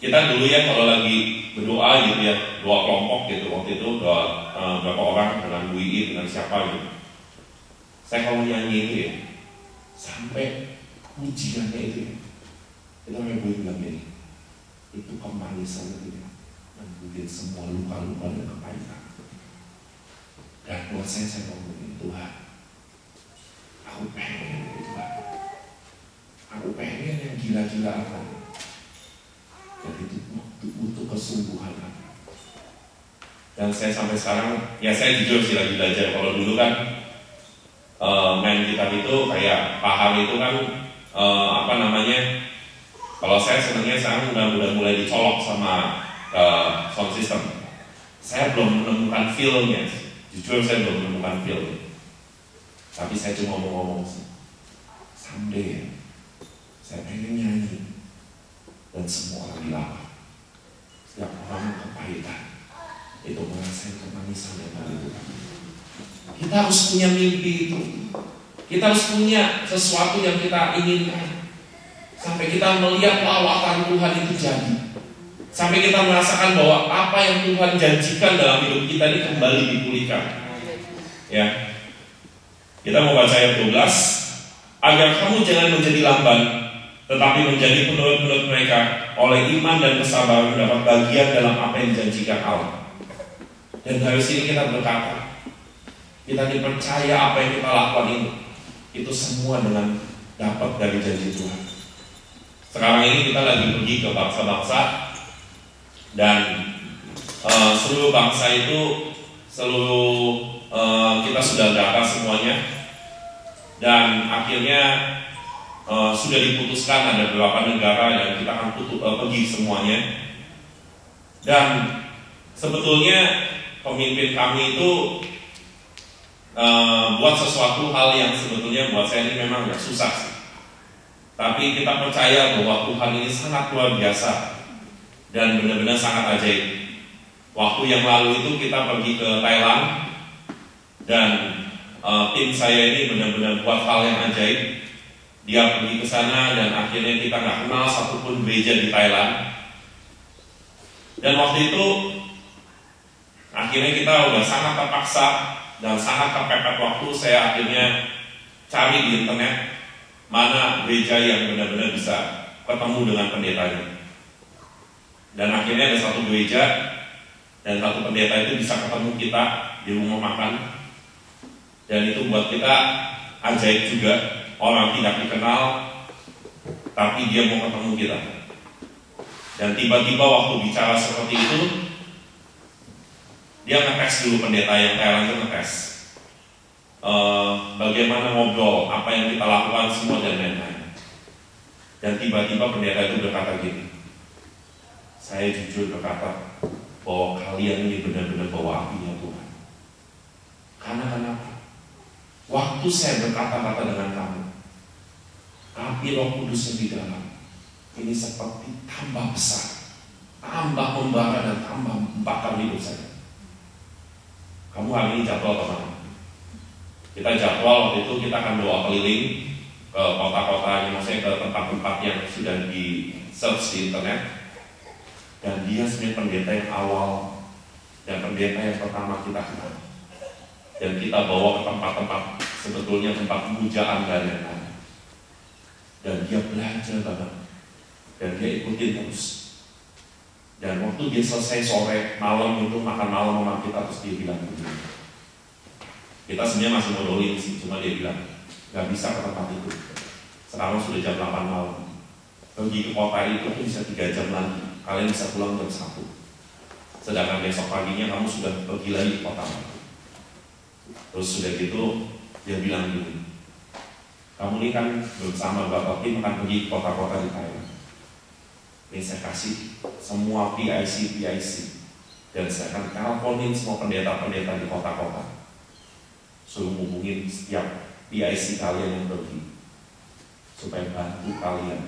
Kita dulu ya kalau lagi berdoa gitu ya, doa kelompok gitu, waktu itu doa berapa orang dengan Bu Iin, dengan siapa gitu. Saya kalau nyanyi itu ya, sampai pujiannya itu ya, kita sampai Bu Iin bilang ini, itu kemanisan itu ya, membuat semua luka-luka dan kepahitan. Dan buat saya ngomongin Tuhan, aku pengen itu Tuhan, aku pengen yang gila-gilaan. Dan itu butuh kesungguhan. Dan saya sampai sekarang, ya saya jujur sih lagi belajar. Kalau dulu kan main gitar itu kayak paham itu kan kalau saya senangnya sekarang udah mulai dicolok sama sound system. Saya belum menemukan feel-nya. Jujur saya belum menemukan feel-nya. Tapi saya cuma ngomong sih, someday saya pengen nyanyi dan semua orang dilawat. Setiap orang kepahitan itu merasakan kemanisan yang dari Tuhan. Kita harus punya mimpi itu. Kita harus punya sesuatu yang kita inginkan. Sampai kita melihat lawatan Tuhan itu jadi. Sampai kita merasakan bahwa apa yang Tuhan janjikan dalam hidup kita ini kembali dipulihkan. Ya. Kita mau baca ayat 12. Agar kamu jangan menjadi lamban, tetapi menjadi penurut-penurut mereka oleh iman dan kesabaran mendapat bagian dalam apa yang dijanjikan Allah. Dan dari sini kita berkata, kita dipercaya apa yang kita lakukan ini, itu semua dengan dapat dari janji Tuhan. Sekarang ini kita lagi pergi ke bangsa-bangsa, dan seluruh bangsa itu, kita sudah data semuanya, dan akhirnya sudah diputuskan ada beberapa negara yang kita akan pergi semuanya. Dan sebetulnya pemimpin kami itu buat sesuatu hal yang sebetulnya buat saya ini memang agak susah sih. Tapi kita percaya bahwa Tuhan ini sangat luar biasa dan benar-benar sangat ajaib. Waktu yang lalu itu kita pergi ke Thailand, dan tim saya ini benar-benar buat hal yang ajaib. Dia pergi ke sana dan akhirnya kita nggak kenal satupun gereja di Thailand. Dan waktu itu akhirnya kita udah sangat terpaksa dan sangat kepepet waktu. Saya akhirnya cari di internet mana gereja yang benar-benar bisa ketemu dengan pendetanya. Dan akhirnya ada satu gereja dan satu pendeta itu bisa ketemu kita di rumah makan. Dan itu buat kita ajaib juga. Orang tidak dikenal, tapi dia mau ketemu kita. Dan tiba-tiba waktu bicara seperti itu, dia ngetes dulu pendeta yang Thailand itu ngetes. Bagaimana ngobrol, apa yang kita lakukan semua dan lain-lain. Dan tiba-tiba pendeta itu berkata gini, saya jujur berkata bahwa kalian ini benar-benar bawa apinya Tuhan. Karena kenapa? Waktu saya berkata-kata dengan kamu, api Roh Kudus yang di dalam ini seperti tambah besar, tambah membara dan tambah membakar hidup saya. Kamu hari ini jadwal teman. Kita jadwal waktu itu kita akan doa keliling ke kota-kota, maksudnya ke tempat-tempat yang sudah di search di internet. Dan dia sebenarnya pendeta yang awal dan pendeta yang pertama kita kenal. Dan kita bawa ke tempat-tempat sebetulnya tempat pemujaan dan lain-lain. Dan dia belajar banget. Dan dia ikutin terus. Dan waktu dia selesai sore, malam itu makan malam sama kita, terus dia bilang begini. Kita sebenarnya masih modalin sih, cuma dia bilang, gak bisa ke tempat itu. Sekarang sudah jam 8 malam. Pergi ke kota itu bisa 3 jam lagi. Kalian bisa pulang jam 1. Sedangkan besok paginya kamu sudah pergi lagi ke kota. Terus sudah gitu, dia bilang gini, kamu ini kan bersama Bapak Kim akan pergi ke kota-kota di Thailand. Ini saya kasih semua PIC. Dan saya akan teleponin semua pendeta-pendeta di kota-kota. Suruh hubungin setiap PIC kalian yang pergi. Supaya bantu kalian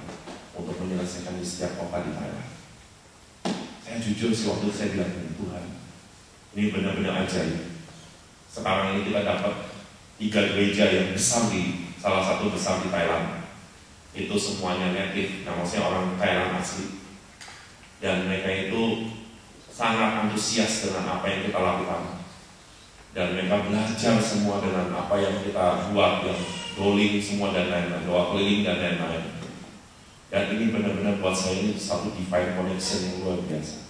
untuk menyelesaikan di setiap kota di Thailand. Saya jujur sih waktu itu saya bilang, Tuhan, ini benar-benar ajaib. Sekarang ini kita dapat 3 gereja yang besar di salah satu besar di Thailand. Itu semuanya native, maksudnya orang Thailand asli. Dan mereka itu sangat antusias dengan apa yang kita lakukan. Dan mereka belajar semua dengan apa yang kita buat, yang doling semua dan lain-lain, doa keliling dan lain-lain. Dan ini benar-benar buat saya ini satu divine connection yang luar biasa.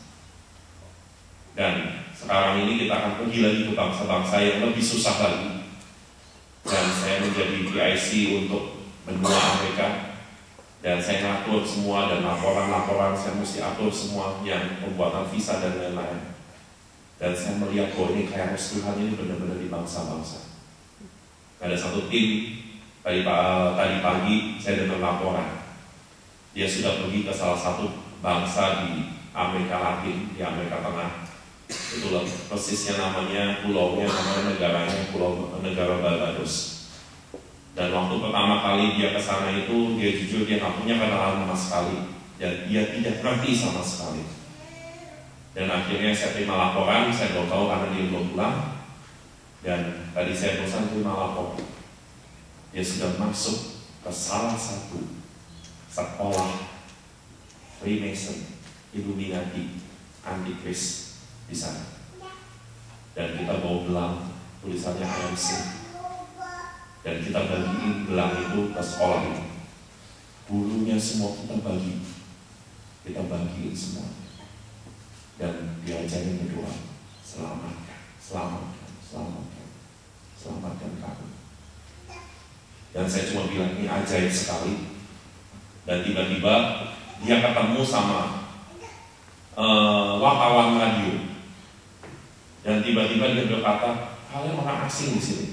Dan sekarang ini kita akan pergi lagi ke bangsa-bangsa yang lebih susah lagi. Dan saya menjadi PIC untuk benua Amerika. Dan saya ngatur semua dan laporan-laporan saya mesti atur semua yang pembuatan visa dan lain-lain. Dan saya melihat bahwa ini kayak Tuhan ini benar-benar di bangsa-bangsa. Ada satu tim tadi pagi saya dengar laporan. Dia sudah pergi ke salah satu bangsa di Amerika Latin, di Amerika Tengah. Itulah persisnya namanya pulaunya, namanya negara Barbados. Dan waktu pertama kali dia ke sana itu, dia jujur dia nggak punya kenalan sama sekali, dan dia tidak ngerti sama sekali. Dan akhirnya saya terima laporan, saya belum tahu karena dia belum pulang. Dan tadi saya bosan terima laporan. Dia sudah masuk ke salah satu sekolah Freemason, Illuminati, Antikris di sana. Dan kita bawa gelang tulisannya IMC. Dan kita bagiin gelang itu ke sekolah itu. Gurunya semua kita bagiin semua. Dan diajarin berdoa, selamatkan kamu. Dan saya cuma bilang ini ajaib sekali. Dan tiba-tiba dia ketemu sama wartawan radio. Dan tiba-tiba dia berkata, kalian orang asing di sini.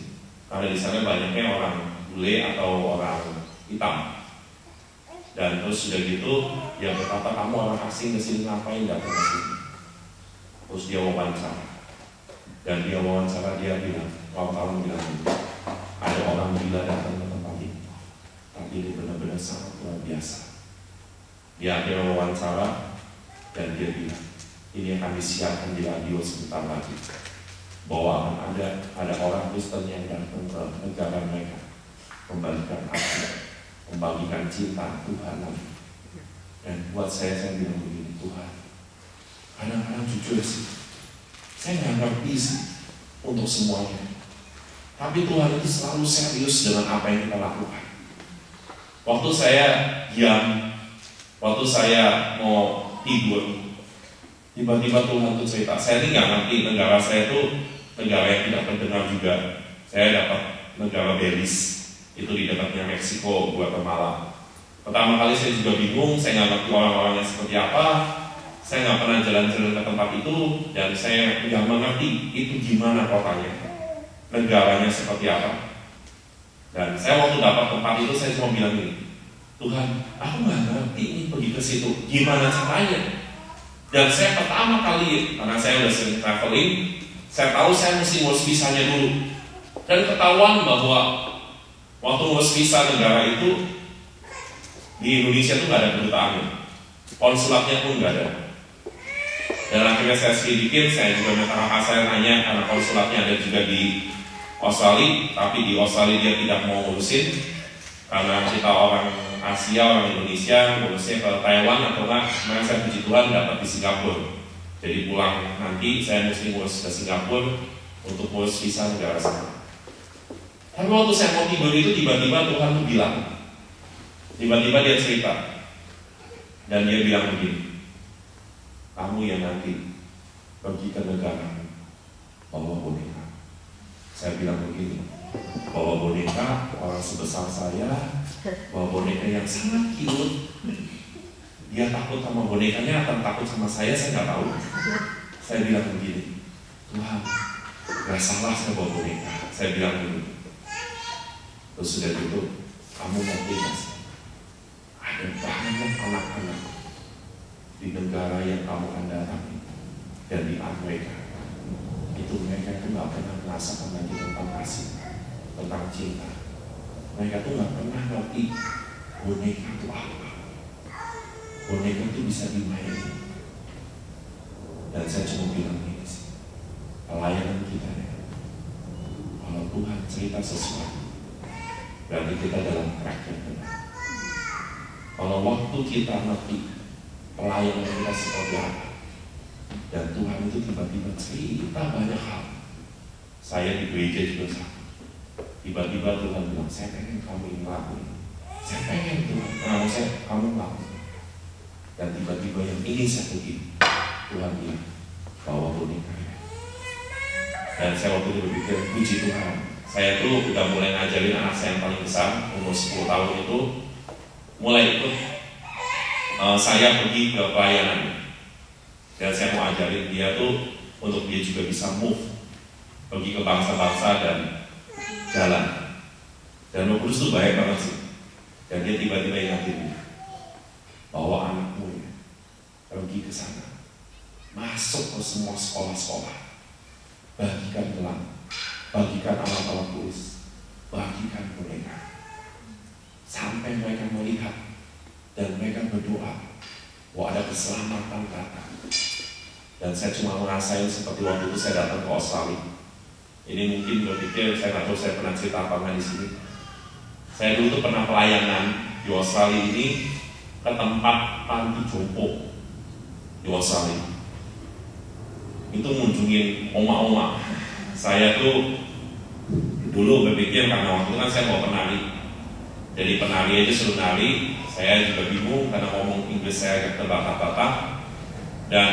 Karena di sana banyaknya orang bule atau orang hitam. Dan terus sudah gitu dia berkata, kamu orang asing di sini ngapain datang ke sini? Terus dia wawancara. Dan dia wawancara dia bilang, wartawan bilang, ada orang gila datang ke tempat ini. Tapi ini benar-benar sangat luar biasa. Dia akhirnya wawancara dan dia bilang, ini akan disiarkan di radio sebentar lagi. Bahwa akan ada orang Kristen yang datang ke negara mereka, membagikan kasih, membagikan cinta Tuhan lagi. Dan buat saya bilang begini, Tuhan, Kadang-kadang jujur sih, saya nggak ngerti sih untuk semuanya. Tapi Tuhan itu selalu serius dengan apa yang kita lakukan. Waktu saya diam, waktu saya mau tidur, tiba-tiba Tuhan tuh cerita. Saya ini nggak ngerti, negara saya itu negara yang tidak terdengar juga. Saya dapat negara Belize, itu di dekatnya Meksiko, Guatemala. Pertama kali saya juga bingung, saya nggak ngerti orang-orangnya seperti apa. Saya nggak pernah jalan-jalan ke tempat itu, dan saya nggak mengerti itu gimana kotanya, negaranya seperti apa. Dan saya waktu dapat tempat itu, saya cuma bilang gini, Tuhan, aku nggak ngerti ini pergi ke situ, gimana caranya? Dan saya pertama kali, karena saya udah sering traveling, saya tahu saya mesti ngurus visanya dulu. Dan ketahuan bahwa waktu ngurus visa negara itu, di Indonesia itu nggak ada kedutaannya, konsulatnya pun nggak ada. Dan akhirnya saya selidikin, saya juga minta kakak saya nanya, karena konsulatnya ada juga di Australia, tapi di Australia dia tidak mau ngurusin, karena kita orang Asia, orang Indonesia, ngurusnya ke Taiwan atau enggak. Sebenarnya saya puji Tuhan dapat di Singapura. Jadi pulang nanti saya mesti ngurus ke Singapura untuk ngurus visa negara sana. Tapi waktu saya mau tidur itu tiba-tiba Tuhan tuh bilang, tiba-tiba dia cerita, dan dia bilang begini, kamu yang nanti pergi ke negara bawa boneka. Saya bilang begini, bawa boneka orang sebesar saya, bawa boneka yang sangat cute. Dia takut sama bonekanya atau takut sama saya nggak tahu. Saya bilang begini, Tuhan, gak salah saya bawa boneka. Saya bilang begini. Terus sudah gitu, kamu ngerti mas, ada banyak anak-anak di negara yang kamu akan datangi dan di Amerika. Itu mereka itu nggak pernah merasakan lagi tentang kasih, tentang cinta. Mereka tuh nggak pernah ngerti boneka itu apa. Boneka itu bisa dimainin. Dan saya cuma bilang ini sih, pelayanan kita ya, kalau Tuhan cerita sesuatu, berarti kita dalam track yang benar. Kalau waktu kita ngerti pelayanan kita seperti apa, dan Tuhan itu tiba-tiba cerita banyak hal. Saya di gereja juga sama. Tiba-tiba Tuhan bilang, saya pengen kamu ini lakuin. Saya pengen Tuhan, kamu lakuin. Dan tiba-tiba yang ini saya begini, Tuhan bilang, bawa boneka. Dan saya waktu itu berpikir, puji Tuhan. Saya tuh udah mulai ngajarin anak saya yang paling besar, umur 10 tahun itu, mulai ikut saya pergi ke pelayanan. Dan saya mau ajarin dia tuh untuk dia juga bisa move, pergi ke bangsa-bangsa dan jalan. Dan Roh Kudus tuh baik banget sih. Dan dia tiba-tiba ingatin, bawa anakmu ya, pergi ke sana, masuk ke semua sekolah-sekolah, bagikan gelang, bagikan alat-alat tulis, bagikan boneka, sampai mereka melihat dan mereka berdoa bahwa ada keselamatan datang. Dan saya cuma ngerasain seperti waktu itu saya datang ke Australia. Ini mungkin berpikir, saya nggak tahu saya pernah cerita apa nggak di sini. Saya dulu tuh pernah pelayanan di Australia ini ke tempat panti jompo di Australia. Itu ngunjungin oma-oma. Saya tuh dulu berpikir karena waktu itu kan saya mau penari. Jadi penari aja suruh nari, saya juga bingung karena ngomong Inggris saya agak terbata-bata. Dan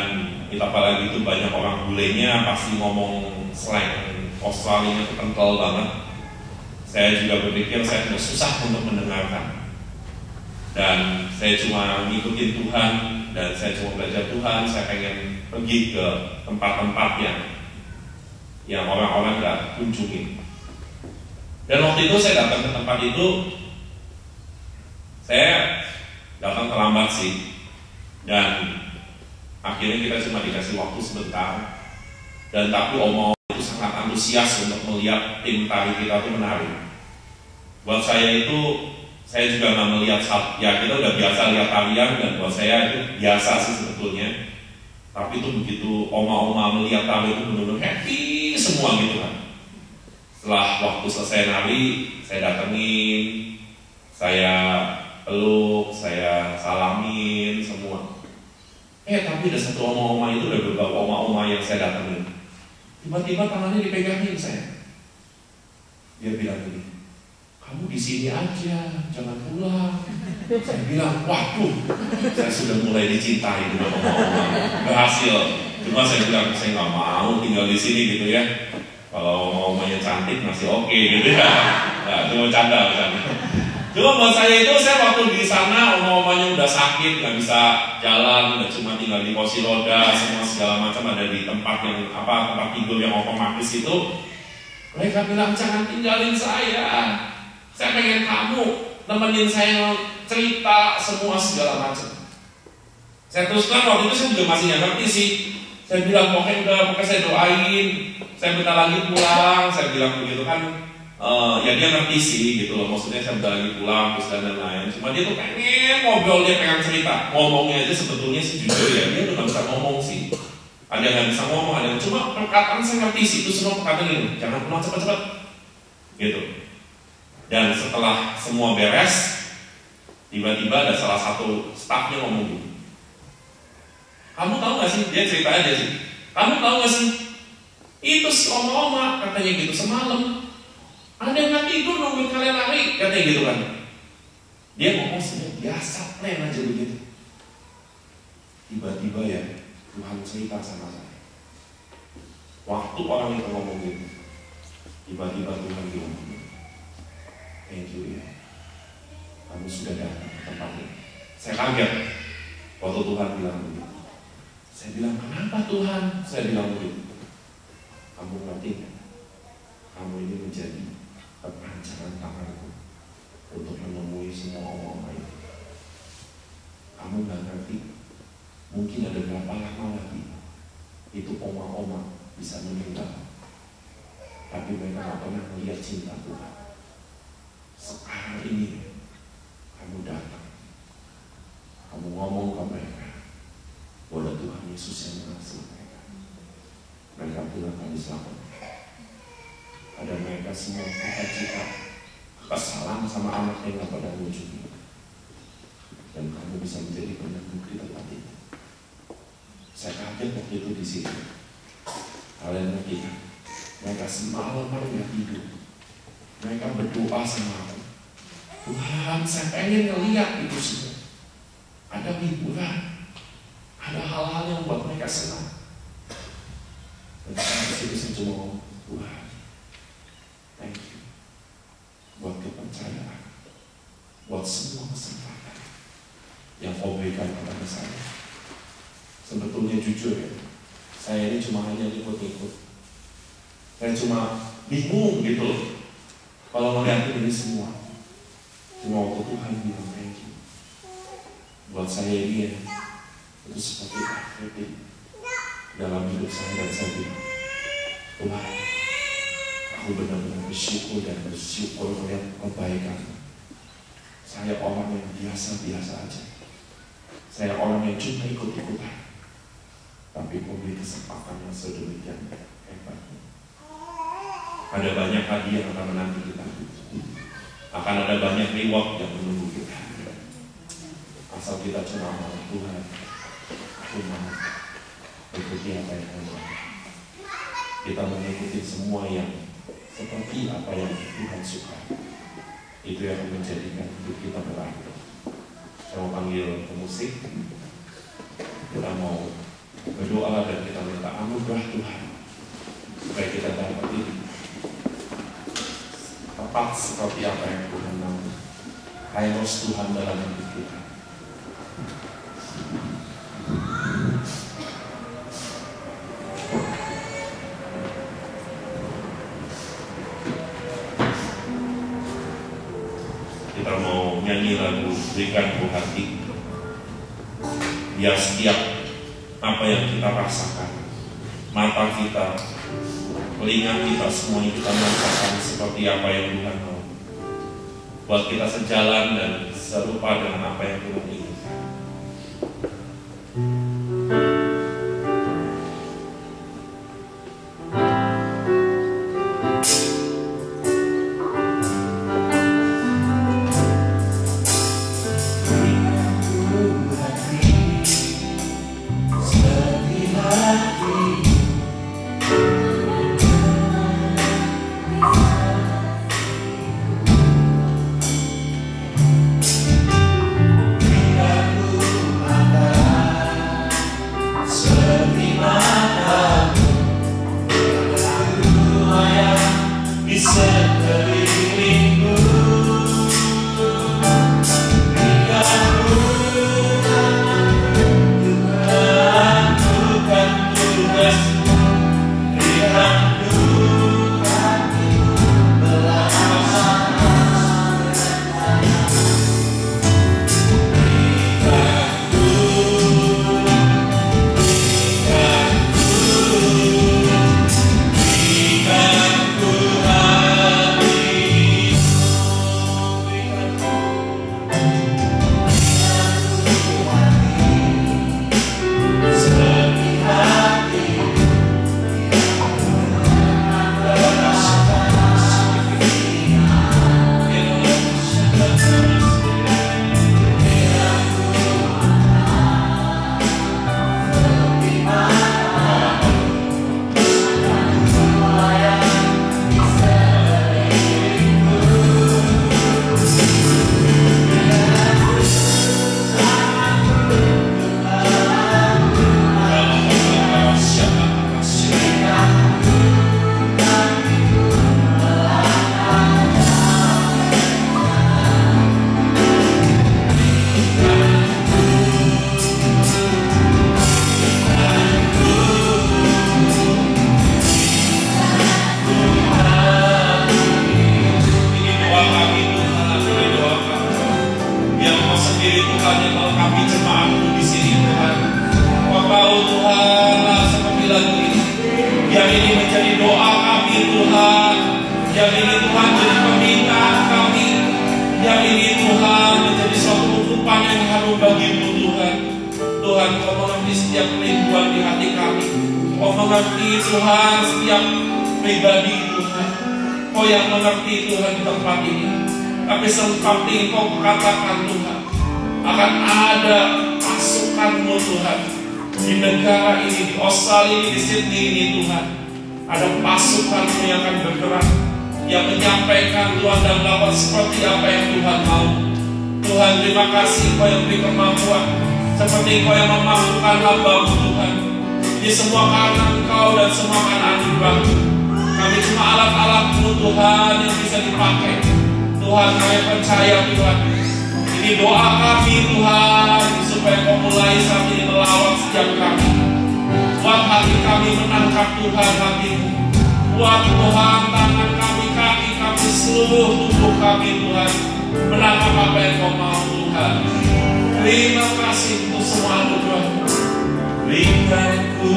apalagi itu banyak orang bulenya pasti ngomong slang Australia itu kental banget. Saya juga berpikir saya sudah susah untuk mendengarkan. Dan saya cuma ngikutin Tuhan, dan saya cuma belajar Tuhan. Saya pengen pergi ke tempat-tempat yang orang-orang gak kunjungi. Dan waktu itu saya datang ke tempat itu, saya datang terlambat sih. Dan akhirnya kita cuma dikasih waktu sebentar. Dan tapi Om itu sangat antusias untuk melihat tim tari kita itu menari. Buat saya itu, saya juga nggak melihat, ya kita udah biasa lihat tarian, dan buat saya itu biasa sih sebetulnya. Tapi itu begitu oma-oma melihat tari itu benar-benar happy semua gitu kan. Setelah waktu selesai nari, saya datengin, saya peluk, saya salamin semua. Tapi ada satu oma-oma itu, ada beberapa oma-oma yang saya datangin. Tiba-tiba tangannya dipegangin saya. Dia bilang gini, kamu di sini aja, jangan pulang. Saya bilang, waduh, saya sudah mulai dicintai dengan oma-oma. Berhasil. Cuma saya bilang, saya nggak mau tinggal di sini gitu ya. Kalau oma-omanya cantik masih oke gitu ya. Nah, cuma canda. Cuma buat saya itu, saya waktu di sana oma-omanya udah sakit, nggak bisa jalan, udah cuma tinggal di kursi roda, semua segala macam ada di tempat yang tempat tidur yang otomatis itu. Mereka bilang, jangan tinggalin saya pengen kamu nemenin saya cerita semua segala macam. Saya teruskan waktu itu saya juga masih nggak ngerti sih. Saya bilang pokoknya saya doain, saya bentar lagi pulang, saya bilang begitu kan. Ya dia ngerti sih gitu loh, maksudnya saya bentar lagi pulang terus dan lain-lain. Cuma dia tuh pengen ngobrol, dia pengen cerita. Ngomongnya aja sebetulnya sih jujur ya, dia tuh nggak bisa ngomong sih. Ada yang nggak bisa ngomong, ada yang cuma perkataan saya ngerti sih, itu semua perkataan ini, jangan pulang cepat-cepat gitu. Dan setelah semua beres, tiba-tiba ada salah satu stafnya ngomong gitu, kamu tahu gak sih, dia cerita aja sih, kamu tahu gak sih, itu si oma-oma katanya gitu, semalam ada yang nggak tidur nungguin kalian lari, katanya gitu kan. Dia ngomong sebenarnya biasa, plain aja begitu. Tiba-tiba ya Tuhan cerita sama saya. Waktu orang itu ngomong gitu, tiba-tiba Tuhan bilang, thank you ya, kamu sudah datang ke tempat ini. Saya kaget waktu Tuhan bilang begitu. Saya bilang, kenapa Tuhan? Saya bilang begitu. Kamu ngerti kan? Kamu ini menjadi kepanjangan tanganku untuk menemui semua oma-oma itu. Kamu nggak ngerti, mungkin ada berapa lama lagi itu oma-oma bisa meninggal, tapi mereka nggak pernah melihat cinta Tuhan. Sekarang ini kamu datang, kamu ngomong ke mereka bahwa Tuhan Yesus yang mengasihi mereka. Mereka bilang kami selamat. Ada mereka semua cita kesalahan sama anaknya nggak pada wujudnya, dan kamu bisa menjadi penyembuh di tempat itu. Saya kaget waktu itu di sini. Kalian ngerti kan? Mereka semalaman nggak tidur. Mereka berdoa sama aku. Tuhan, saya pengen ngeliat itu semua. Ada hiburan, ada hal-hal yang buat mereka senang. Dan saya cuma ngomong, Tuhan, thank you buat kepercayaan, buat semua kesempatan yang kau berikan kepada saya. Sebetulnya jujur ya, saya ini cuma hanya ikut-ikut. Saya cuma bingung gitu loh kalau melihat ini semua. Cuma waktu Tuhan bilang thank you, buat saya ini ya, itu seperti everything dalam hidup saya. Dan saya bilang, Tuhan, aku benar-benar bersyukur dan bersyukur melihat kebaikan. Saya orang yang biasa-biasa aja. Saya orang yang cuma ikut-ikutan, tapi memberi kesempatan yang sedemikian hebatnya. Ada banyak hadiah yang akan menanti kita. Akan ada banyak reward yang menunggu kita. Asal kita cuma mau, Tuhan, aku mau ikuti apa yang Kau mau. Kita mengikuti semua yang seperti apa yang Tuhan suka. Itu yang menjadikan hidup kita berarti. Saya mau panggil pemusik. Kita mau berdoa dan kita minta anugerah Tuhan supaya kita dapat ini tepat seperti apa yang Tuhan mau. Kairos Tuhan dalam hidup kita. Kita mau nyanyi lagu Berikan Ku Hati. Biar setiap apa yang kita rasakan, mata kita, telinga kita, semuanya kita merasakan seperti apa yang Tuhan mau. Buat kita sejalan dan serupa dengan apa yang Tuhan inginkan. sekelilingku. Lakukan tugasmu, berikanku terima kasih untuk semua anugerah-Mu. Berikanku